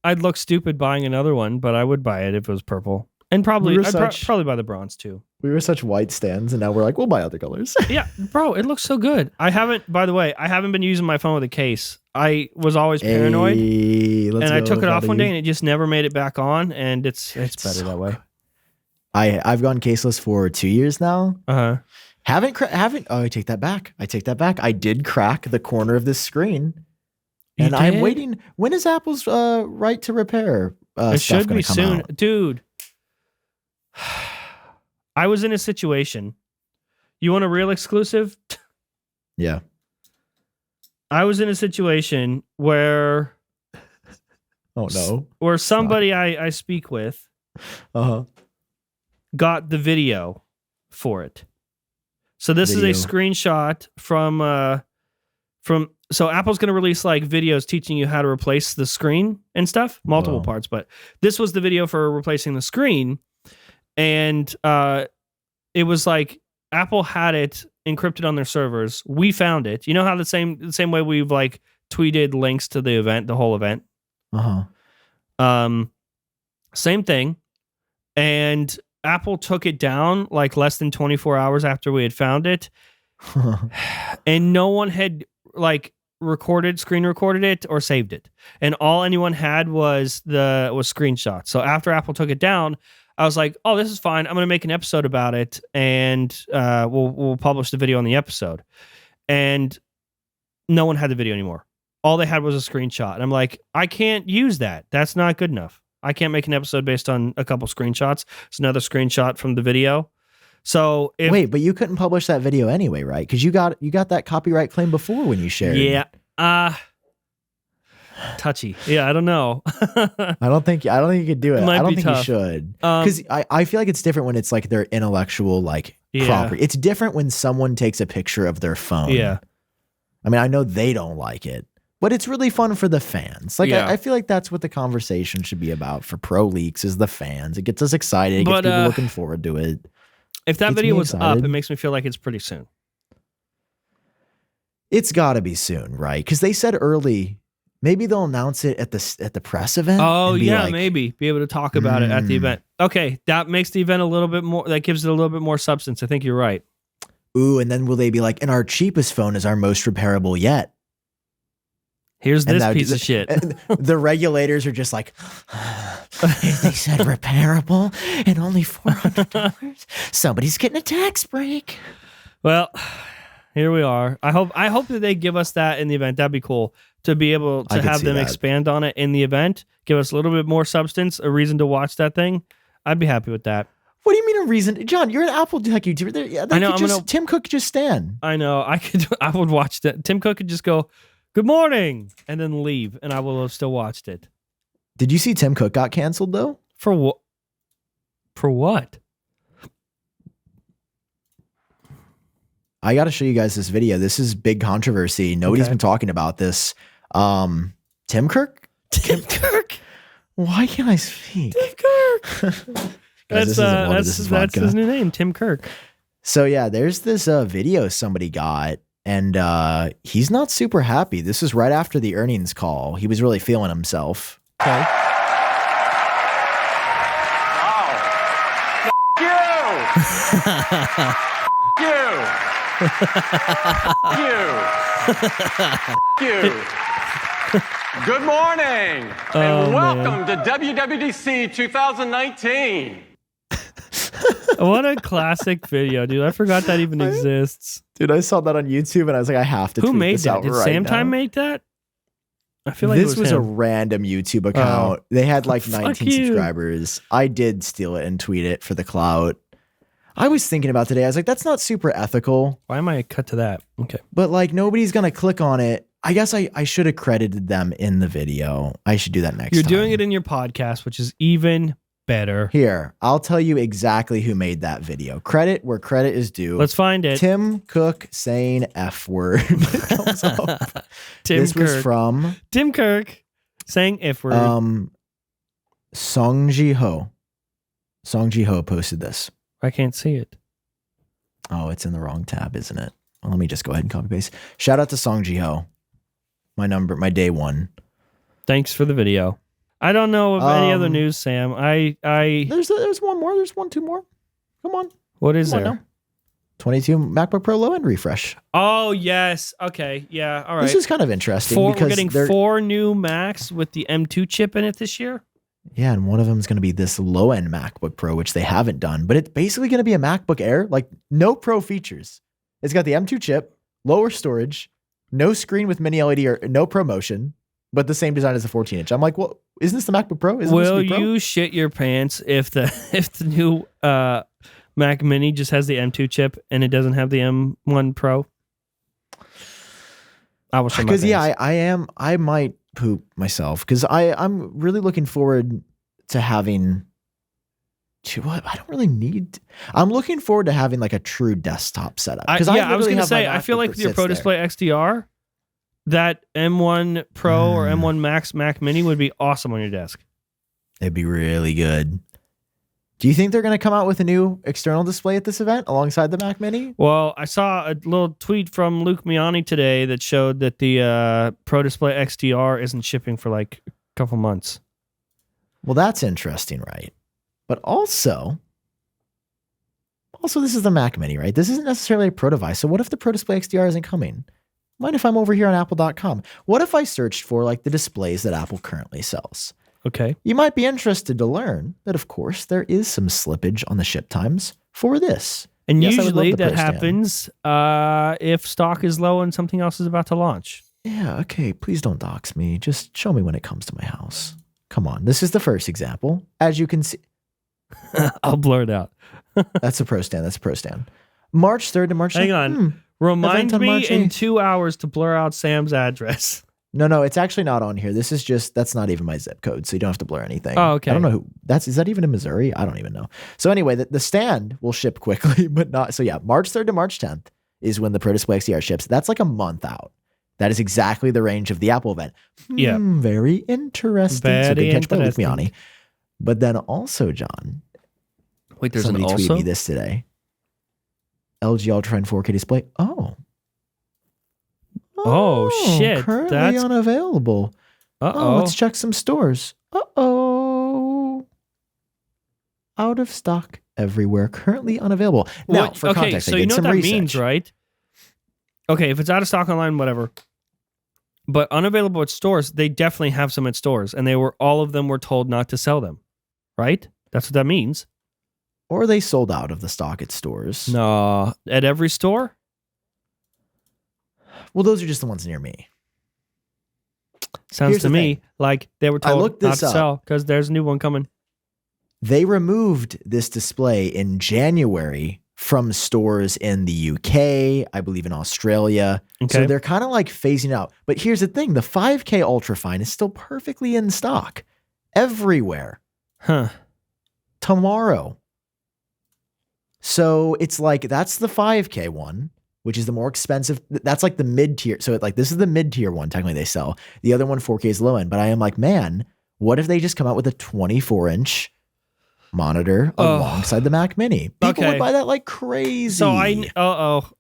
I'd look stupid buying another one, but I would buy it if it was purple, and probably probably buy the bronze too.
We were such white stands, and now we're like, we'll buy other colors.
Yeah, bro, it looks so good. By the way, I haven't been using my phone with a case. I was always paranoid, and I took it off one day, and it just never made it back on, and it's better so that way.
Good. I've gone caseless for 2 years now. Haven't. Oh, I take that back. I did crack the corner of this screen. And I'm waiting. When is Apple's right to repair
it
stuff
should be soon.
Out?
Dude, I was in a situation. You want a real exclusive?
Yeah.
I was in a situation where
oh no.
Where somebody I speak with got the video for it. So this is a screenshot from so Apple's going to release like videos teaching you how to replace the screen and stuff, multiple parts, but this was the video for replacing the screen. And it was like Apple had it encrypted on their servers. We found it. You know how the same way we've like tweeted links to the event, the whole event. Same thing. And Apple took it down like less than 24 hours after we had found it. And no one had like screen recorded it or saved it. And all anyone had was screenshots. So after Apple took it down, I was like, oh, this is fine. I'm going to make an episode about it, and we'll publish the video on the episode. And no one had the video anymore. All they had was a screenshot. And I'm like, I can't use that. That's not good enough. I can't make an episode based on a couple screenshots. It's another screenshot from the video. So
wait, but you couldn't publish that video anyway, right? Because you got that copyright claim before when you shared.
Yeah. Touchy. Yeah, I don't know.
I don't think you could do it. I don't think you should. Because I feel like it's different when it's like their intellectual property. It's different when someone takes a picture of their phone.
Yeah.
I mean, I know they don't like it, but it's really fun for the fans. Like, I feel like that's what the conversation should be about for Pro Leaks is the fans. It gets us excited. It gets people looking forward to it.
If that video was up, it makes me feel like it's pretty soon.
It's got to be soon, right? Because they said early, maybe they'll announce it at the press event.
Oh, yeah, maybe. Be able to talk about it at the event. Okay, that makes the event a little bit more, that gives it a little bit more substance. I think you're right.
Ooh, and then will they be like, and our cheapest phone is our most repairable yet?
Here's this piece of shit.
The regulators are just like, they said repairable and only $400. Somebody's getting a tax break.
Well, here we are. I hope that they give us that in the event. That'd be cool to be able to have them expand on it in the event. Give us a little bit more substance, a reason to watch that thing. I'd be happy with that.
What do you mean a reason? John, you're an Apple Tech YouTuber.
I know.
Tim Cook could just stand.
I know. I would watch that. Tim Cook could just go, "Good morning," and then leave, and I will have still watched it.
Did you see Tim Cook got canceled though?
For what? For what?
I got to show you guys this video. This is big controversy. Nobody's been talking about this. Tim Kirk?
Tim Kirk.
Why can't I speak?
Tim Kirk. Guys, that's his new name, Tim Kirk.
So yeah, there's this video somebody got, and he's not super happy. This is right after the earnings call. He was really feeling himself.
Okay.
Wow. You. Good morning and welcome to WWDC 2019.
What a classic video, dude. I forgot that even exists.
Dude, I saw that on YouTube and I was like, I have to tweet this out right now.
Who made that? Did Sam Time make that? I feel like
this was a random YouTube account. They had like 19 subscribers. I did steal it and tweet it for the clout. I was thinking about today. I was like, that's not super ethical.
Why am I cut to that? Okay.
But like nobody's going to click on it. I guess I should have credited them in the video. I should do that next time.
You're doing it in your podcast, which is even better.
Here, I'll tell you exactly who made that video. Credit where credit is due.
Let's find it.
Tim Cook saying F word comes up. This was from
Tim Kirk saying F word.
Song Ji Ho. Song Ji Ho posted this.
I can't see it.
Oh, it's in the wrong tab, isn't it? Well, let me just go ahead and copy paste. Shout out to Song Ji Ho. My day one.
Thanks for the video. I don't know of any other news, Sam.
There's one more. There's two more. Come on.
What is there?
22 MacBook Pro low end refresh.
Oh yes. Okay. Yeah. All right.
This is kind of interesting.
We're getting 4 new Macs with the M2 chip in it this year.
Yeah, and one of them is going to be this low end MacBook Pro, which they haven't done, but it's basically going to be a MacBook Air, like no Pro features. It's got the M2 chip, lower storage, no screen with mini LED or no ProMotion, but the same design as the 14-inch. I'm like, well, isn't this the MacBook Pro?
Will you shit your pants if the new Mac Mini just has the M2 chip and it doesn't have the M1 Pro? I will shit my pants.
Because yeah, I might poop myself because I'm really looking forward to having. I don't really need. I'm looking forward to having like a true desktop setup.
I was going to say, I feel like with your Pro Display XDR, that M1 Pro or M1 Max Mac Mini would be awesome on your desk.
It'd be really good. Do you think they're going to come out with a new external display at this event alongside the Mac Mini?
Well, I saw a little tweet from Luke Miani today that showed that the Pro Display XDR isn't shipping for like a couple months.
Well, that's interesting, right? But also, this is the Mac Mini, right? This isn't necessarily a Pro device. So what if the Pro Display XDR isn't coming? Mind if I'm over here on Apple.com? What if I searched for like the displays that Apple currently sells?
Okay.
You might be interested to learn that, of course, there is some slippage on the ship times for this.
And yes, usually that happens if stock is low and something else is about to launch.
Yeah, okay. Please don't dox me. Just show me when it comes to my house. Come on. This is the first example. As you can see.
I'll blur it out.
That's a pro stand. March 3rd to March 10th.
Hang on. Remind me in 2 hours to blur out Sam's address.
No, it's actually not on here. This is just, that's not even my zip code, so you don't have to blur anything.
Oh, okay.
I don't know who, is that even in Missouri? I don't even know. So anyway, the stand will ship quickly, but not, so yeah, March 3rd to March 10th is when the Pro Display XDR ships. That's like a month out. That is exactly the range of the Apple event.
Yeah.
Very interesting. So good catch by Luke Miani. But then also, John.
Wait, there's
somebody
an also?
tweeted me this today. LG Ultra and 4K display.
Oh shit.
Currently
That's
unavailable.
Uh-oh.
Let's check some stores. Out of stock everywhere. Currently unavailable. Now, for context,
so
I
you
did
know
some
what that
research.
means, right? Okay, if it's out of stock online, whatever. But unavailable at stores, they definitely have some at stores, and all of them were told not to sell them. Right? That's what that means.
Or they sold out of the stock at stores.
No, at every store?
Well, those are just the ones near me.
Sounds
Here's
to
the
me
thing.
like they were told
looked
not
this
to
up.
sell because there's a new one coming.
They removed this display in January from stores in the UK, I believe in Australia.
Okay.
So they're kind of like phasing out. But here's the thing. The 5K Ultrafine is still perfectly in stock everywhere.
Huh.
Tomorrow. So it's like, that's the 5K one, which is the more expensive. That's like the mid-tier. So this is the mid-tier one, technically they sell. The other one, 4K, is low end. But I am like, man, what if they just come out with a 24-inch monitor alongside the Mac Mini? People would buy that like crazy.
So I'm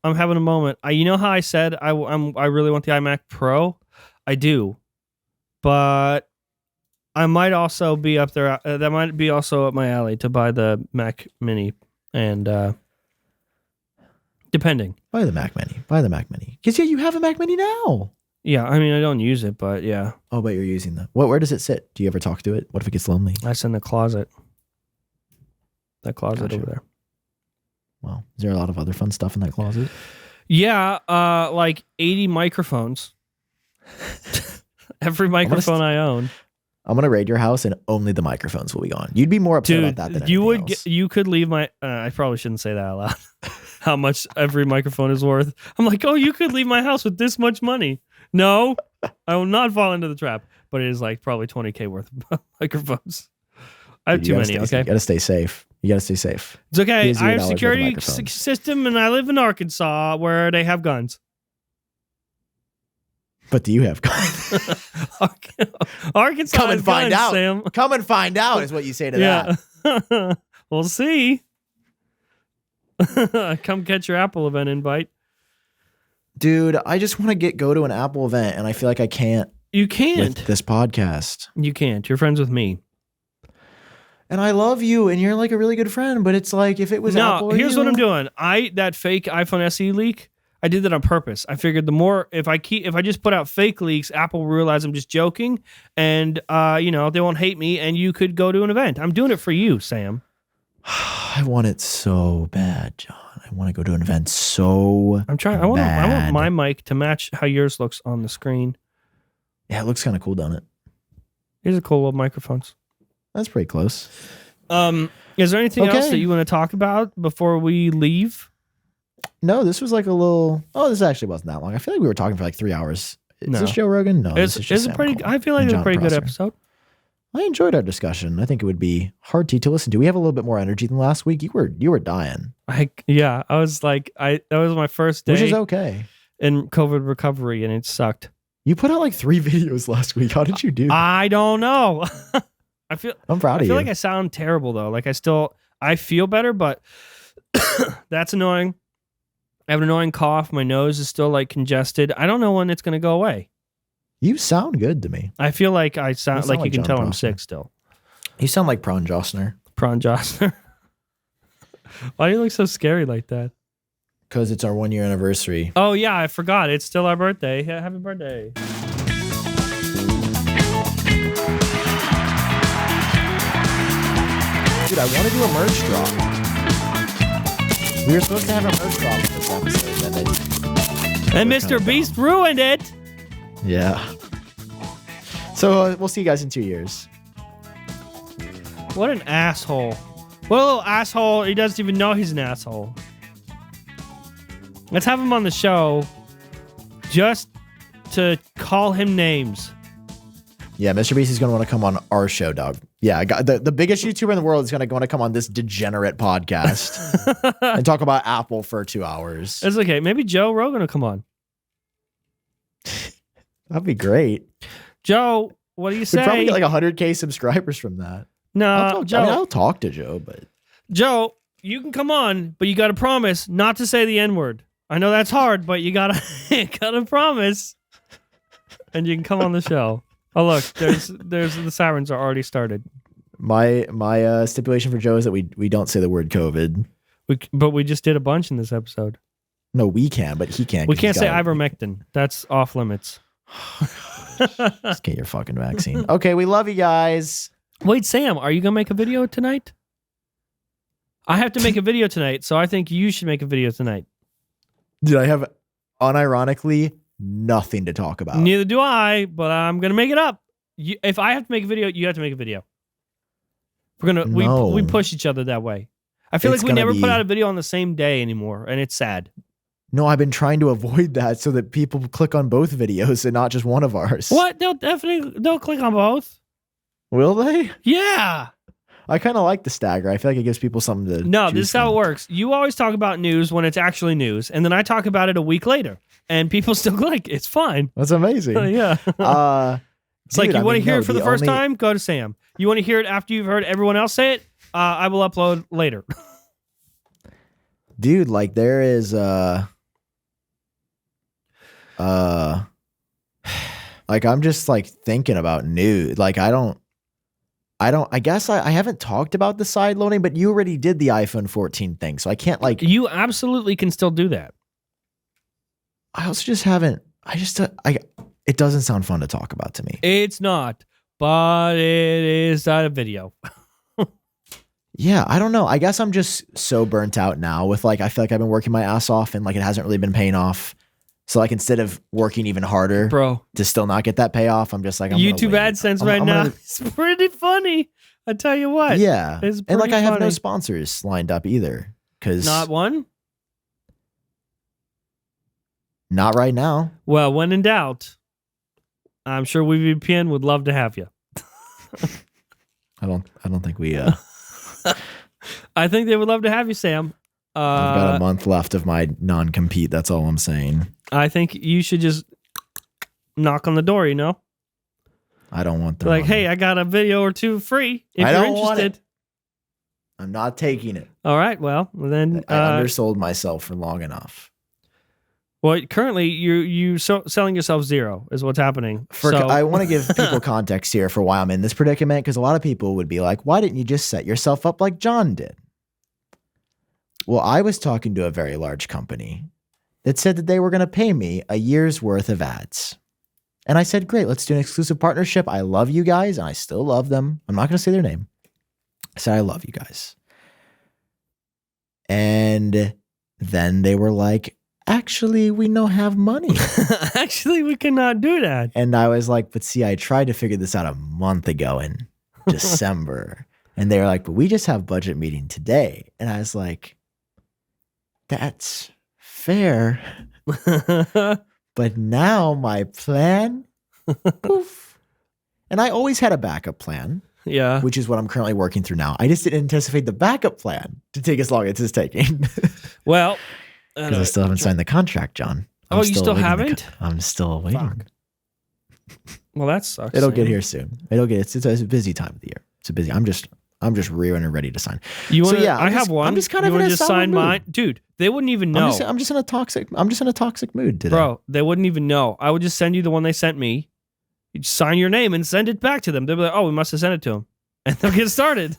having a moment. You know how I said I really want the iMac Pro? I do. But I might also be up there. That might be also up my alley to buy the Mac Mini. And depending.
Buy the Mac Mini. Because you have a Mac Mini now.
Yeah, I mean, I don't use it, but yeah.
Oh, but you're using that. Where does it sit? Do you ever talk to it? What if it gets lonely?
I sit in the closet. That closet
Gotcha.
over there.
Well, is there a lot of other fun stuff in that closet?
Yeah, like 80 microphones. Every microphone I own.
I'm gonna raid your house and only the microphones will be gone. You'd be more upset about that than anything else.
You could leave my. I probably shouldn't say that out loud. How much every microphone is worth? I'm like, you could leave my house with this much money. No, I will not fall into the trap. But it is like probably $20,000 worth of microphones. I have too many. Okay,
you gotta stay safe. It's
okay. I have a security system, and I live in Arkansas where they have guns.
But do you have guns?
Arkansas
Come and find
guns,
out.
Sam.
Come and find out is what you say to that.
We'll see. Come catch your Apple event invite.
Dude, I just want to go to an Apple event, and I feel like I can't.
You can't.
With this podcast.
You can't. You're friends with me.
And I love you, and you're like a really good friend, but it's like if it was Apple or
here's
you.
what I'm doing. That fake iPhone SE leak, I did that on purpose. I figured the more if I just put out fake leaks, Apple will realize I'm just joking, and they won't hate me, and you could go to an event. I'm doing it for you, Sam.
I want it so bad, John. I want to go to an event so
I'm trying. I want my mic to match how yours looks on the screen.
Yeah, it looks kind of cool, doesn't it?
These are cool little microphones.
That's pretty close.
Is there anything else that you want to talk about before we leave?
No, this was like a little. Oh, this actually wasn't that long. I feel like we were talking for like 3 hours. Is this Joe Rogan? No,
it's a pretty. I feel like it's a pretty good episode.
I enjoyed our discussion. I think it would be hard to listen to. We have a little bit more energy than last week. You were dying.
I was like, that was my first day,
which is okay,
in COVID recovery, and it sucked.
You put out like 3 videos last week. How did you do that?
I don't know.
I'm proud of you.
I feel like I sound terrible though. Like I feel better, but that's annoying. I have an annoying cough. My nose is still like congested. I don't know when it's going to go away.
You sound good to me.
I feel like I sound like you can tell I'm sick still.
You sound like Prawn Jostner.
Prawn Jostner. Why do you look so scary like that?
Because it's our 1-year anniversary.
Oh yeah, I forgot. It's still our birthday. Yeah, happy birthday.
Dude, I want to do a merch drop. We were supposed to have a merch drop in this episode.
And Mr. Beast ruined it.
Yeah. So we'll see you guys in 2 years.
What an asshole. What a little asshole. He doesn't even know he's an asshole. Let's have him on the show just to call him names.
Yeah, Mr. Beast is going to want to come on our show, dog. Yeah, I got the biggest YouTuber in the world is going to want to come on this degenerate podcast and talk about Apple for 2 hours.
It's okay. Maybe Joe Rogan will come on.
That'd be great.
Joe, what do you say?
We'd probably get like 100K subscribers from that.
No,
I'll talk to Joe, but
Joe, you can come on, but you got to promise not to say the N-word. I know that's hard, but you gotta promise, and you can come on the show. Oh look, there's the sirens are already started.
My stipulation for Joe is that we don't say the word COVID.
But we just did a bunch in this episode.
No, we can, but he can't.
We can't say ivermectin. That's off limits.
Just get your fucking vaccine. Okay, we love you guys.
Wait, Sam, are you gonna make a video tonight? I have to make a video tonight, so I think you should make a video tonight.
Dude, I have unironically nothing to talk about.
Neither do I, but I'm gonna make it up. If I have to make a video, you have to make a video. We push each other that way. I feel like we never put out a video on the same day anymore, and it's sad.
No, I've been trying to avoid that so that people click on both videos and not just one of ours.
What? They'll click on both.
Will they?
Yeah.
I kind of like the stagger. I feel like it gives people something to
No, this is how it works. You always talk about news when it's actually news, and then I talk about it a week later, and people still click. It's fine.
That's amazing.
Yeah. It's like, you want to hear it for the first time? Go to Sam. You want to hear it after you've heard everyone else say it? I will upload later.
Dude, like there is like I'm just like thinking about news. Like I guess I haven't talked about the side loading, but you already did the iPhone 14 thing, so I can't like.
You absolutely can still do that.
I also just haven't. It doesn't sound fun to talk about to me.
It's not, but it is a video.
Yeah, I don't know. I guess I'm just so burnt out now with like, I feel like I've been working my ass off and like it hasn't really been paying off. So like instead of working even harder,
bro,
to still not get that payoff, I'm just like,
YouTube AdSense now. It's pretty funny. I tell you what.
Yeah.
It's
and like I have
funny.
no sponsors lined up either.
Not one?
Not right now.
Well, when in doubt, I'm sure WeVPN would love to have you.
I don't think we
I think they would love to have you, Sam.
I've got a month left of my non-compete. That's all I'm saying.
I think you should just knock on the door, you know?
I don't want the
like,
money.
hey, I got a video or two free if you're interested.
Want it. I'm not taking it.
All right, well, then
I undersold myself for long enough.
Well, currently you selling yourself zero is what's happening.
I want to give people context here for why I'm in this predicament, because a lot of people would be like, why didn't you just set yourself up like John did? Well, I was talking to a very large company that said that they were going to pay me a year's worth of ads. And I said, great, let's do an exclusive partnership. I love you guys, and I still love them. I'm not going to say their name. I said, I love you guys. And then they were like, actually, we don't have money.
Actually, we cannot do that.
And I was like, but see, I tried to figure this out a month ago in December. And they were like, but we just have budget meeting today. And I was like, that's fair. But now my plan, poof. And I always had a backup plan.
Yeah.
Which is what I'm currently working through now. I just didn't anticipate the backup plan to take as long as it's taking.
Well,
because I still haven't signed the contract, John.
You still haven't?
I'm still waiting.
Fuck. Well, that sucks.
It'll get here soon. It's a busy time of the year. It's a busy. I'm just rearing and ready to sign.
You want? So, yeah, I have one.
I'm just kind of in a
sign
mood.
Mine, dude. They wouldn't even know.
I'm just in a toxic mood today,
bro. They wouldn't even know. I would just send you the one they sent me. You just sign your name and send it back to them. They'll be like, "Oh, we must have sent it to them," and they'll get started.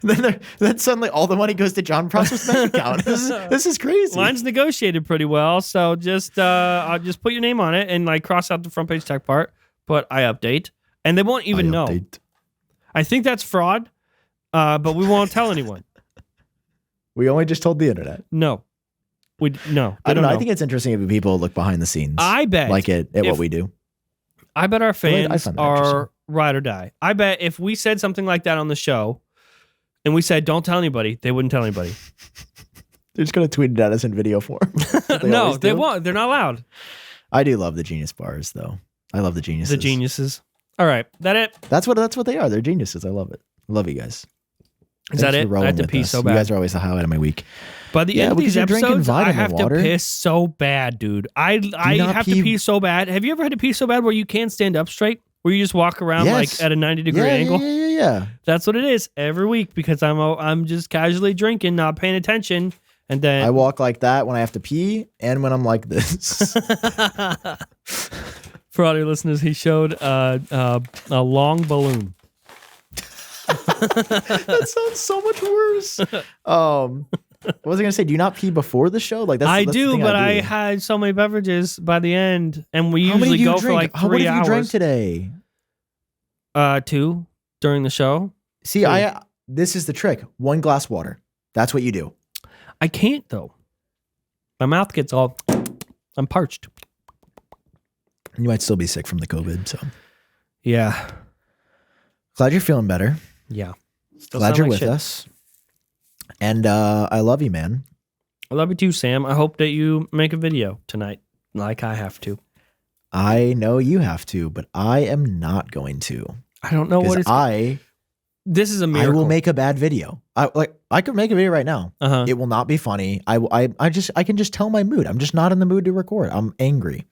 then suddenly all the money goes to John Prosper's bank account. This is crazy.
Mine's negotiated pretty well, so just I'll just put your name on it and like cross out the front page tech part. But I update, and they won't even know. I think that's fraud, but we won't tell anyone.
We only just told the internet.
No. I don't know.
I think it's interesting if people look behind the scenes.
I bet.
Like at what we do.
I bet our fans are ride or die. I bet if we said something like that on the show and we said, don't tell anybody, they wouldn't tell anybody.
They're just going to tweet it at us in video form.
No, they won't. They're not allowed.
I do love the genius bars, though. I love the geniuses.
The geniuses. All right. That it?
That's what they are. They're geniuses. I love it. I love you guys.
Is that it? I have to pee so bad.
You guys are always the highlight of my week.
By the end of these episodes, I have to piss so bad, dude. I have to pee so bad. Have you ever had to pee so bad where you can't stand up straight? Where you just walk around like at a 90-degree angle?
Yeah.
That's what it is every week because I'm just casually drinking, not paying attention. And then
I walk like that when I have to pee and when I'm like this.
For all your listeners, he showed a long balloon.
That sounds so much worse. What was I gonna say? Do you not pee before the show? Like
I do, but I had so many beverages by the end, and we usually go for like 3 hours.
What have you drank today?
2 during the show.
See, this is the trick. 1 glass water. That's what you do.
I can't though. My mouth gets all. I'm parched.
You might still be sick from the COVID. So,
yeah.
Glad you're feeling better.
Yeah.
Still glad you're with us. And I love you, man.
I love you too, Sam. I hope that you make a video tonight, like I have to.
I know you have to, but I am not going to.
I don't know what it's. This is a miracle.
I will make a bad video. I could make a video right now.
Uh-huh.
It will not be funny. I can just tell my mood. I'm just not in the mood to record. I'm angry.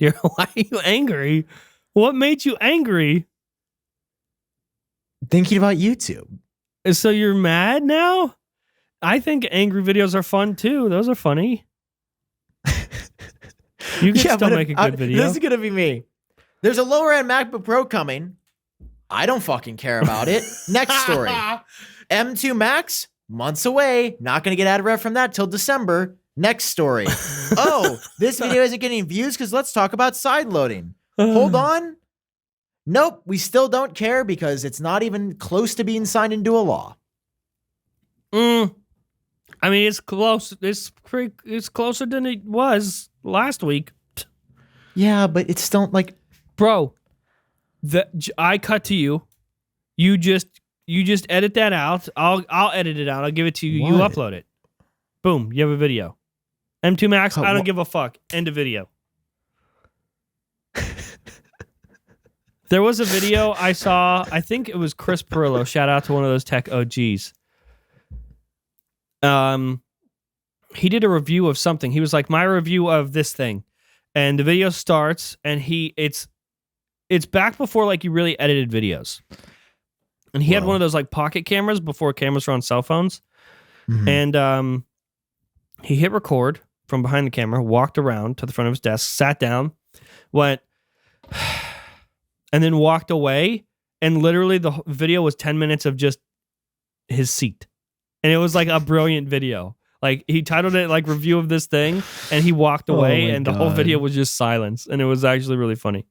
Why are you angry? What made you angry?
Thinking about YouTube.
So you're mad now? I think angry videos are fun too. Those are funny. You can still make a good video.
This is going to be me. There's a lower end MacBook Pro coming. I don't fucking care about it. Next story. M2 Max, months away. Not going to get ad rev from that till December. Next story. Oh, this video isn't getting views because let's talk about side loading. Hold on. Nope, we still don't care because it's not even close to being signed into a law.
I mean, it's close. It's closer than it was last week.
Yeah, but it's still like,
bro. I cut to you. You just edit that out. I'll edit it out. I'll give it to you. What? You upload it. Boom. You have a video. M2 Max. I don't give a fuck. End of video. There was a video I saw. I think it was Chris Perillo. Shout out to one of those tech OGs. He did a review of something. He was like, my review of this thing. And the video starts and it's back before like you really edited videos. And he had one of those like pocket cameras before cameras were on cell phones. Mm-hmm. And he hit record from behind the camera, walked around to the front of his desk, sat down, went and then walked away, and literally the video was 10 minutes of just his seat. And it was like a brilliant video. Like he titled it like review of this thing, and he walked away, and the whole video was just silence, and it was actually really funny.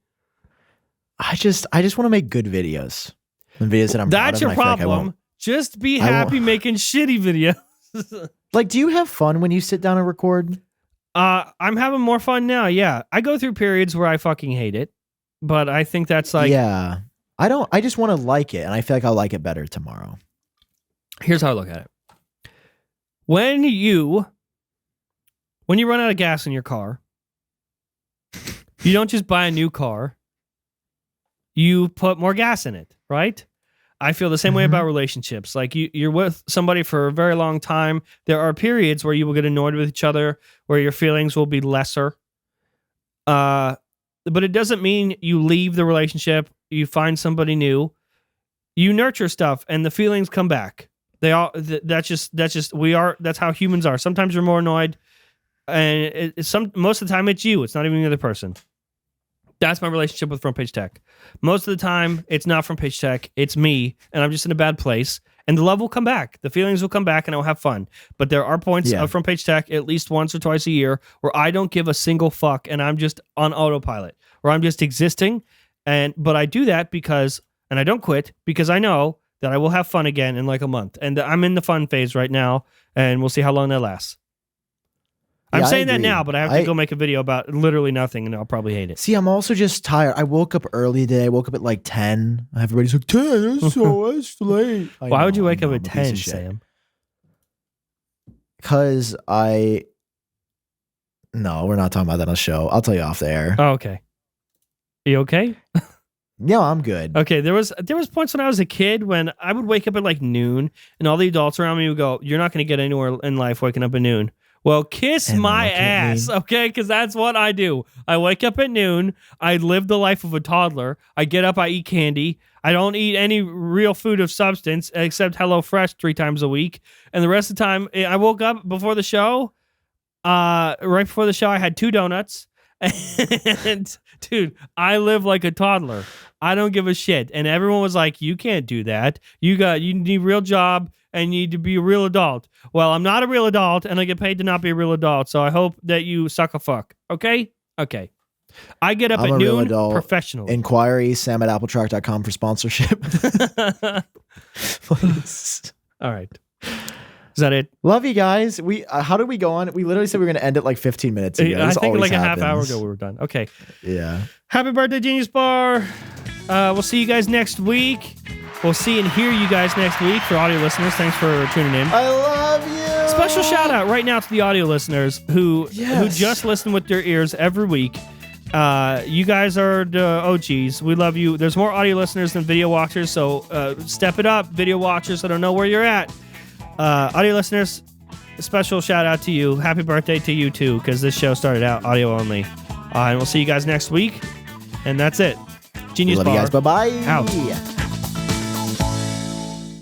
I just want to make good videos. And videos that I'm proud of.
That's your problem. Just be happy making shitty videos.
Like, do you have fun when you sit down and record?
I'm having more fun now. Yeah, I go through periods where I fucking hate it. But I think that's like...
Yeah. I just want to like it, and I feel like I'll like it better tomorrow.
Here's how I look at it. When you run out of gas in your car, you don't just buy a new car. You put more gas in it, right? I feel the same way about relationships. Like you're with somebody for a very long time. There are periods where you will get annoyed with each other, where your feelings will be lesser. But it doesn't mean you leave the relationship, you find somebody new, you nurture stuff, and the feelings come back. That's how humans are. Sometimes you're more annoyed, and most of the time it's you. It's not even the other person. That's my relationship with Front Page Tech. Most of the time, it's not Front Page Tech. It's me, and I'm just in a bad place. And the love will come back. The feelings will come back, and I'll have fun. But there are points of Front Page Tech, at least once or twice a year, where I don't give a single fuck, and I'm just on autopilot, or I'm just existing. But I do that and I don't quit, because I know that I will have fun again in like a month. And I'm in the fun phase right now, and we'll see how long that lasts. I'm saying that now, but I have to go make a video about literally nothing, and I'll probably hate it.
See, I'm also just tired. I woke up early today. I woke up at like 10. Everybody's like, 10? That's late.
Why would you wake up at 10, Sam?
Because No, we're not talking about that on the show. I'll tell you off the air.
Oh, okay. Are you okay?
Yeah, I'm good.
Okay, there was points when I was a kid when I would wake up at like noon, and all the adults around me would go, "You're not going to get anywhere in life waking up at noon." Well, kiss my ass, okay? Because that's what I do. I wake up at noon. I live the life of a toddler. I get up. I eat candy. I don't eat any real food of substance except HelloFresh 3 times a week. And the rest of the time, I woke up before the show. Right before the show, I had 2 donuts. And, dude, I live like a toddler. I don't give a shit. And everyone was like, you can't do that. You need a real job. And you need to be a real adult. Well, I'm not a real adult, and I get paid to not be a real adult, so I hope that you suck a fuck. Okay? Okay. I get up at noon professionally.
Inquiry, sam@appletrack.com for sponsorship.
All right. Is that it?
Love you guys. How did we go on? We literally said we were going to end it like 15 minutes ago.
I think like a half hour ago we were done. Okay.
Yeah.
Happy birthday, Genius Bar. We'll see you guys next week. We'll see and hear you guys next week. For audio listeners, thanks for tuning in.
I love you.
Special shout out right now to the audio listeners who just listen with their ears every week. You guys are the OGs. We love you. There's more audio listeners than video watchers, so step it up, video watchers. I don't know where you're at. Audio listeners, a special shout out to you. Happy birthday to you too, because this show started out audio only. And we'll see you guys next week. And that's it. Genius Bar.
Love you guys. Bye-bye.
Out.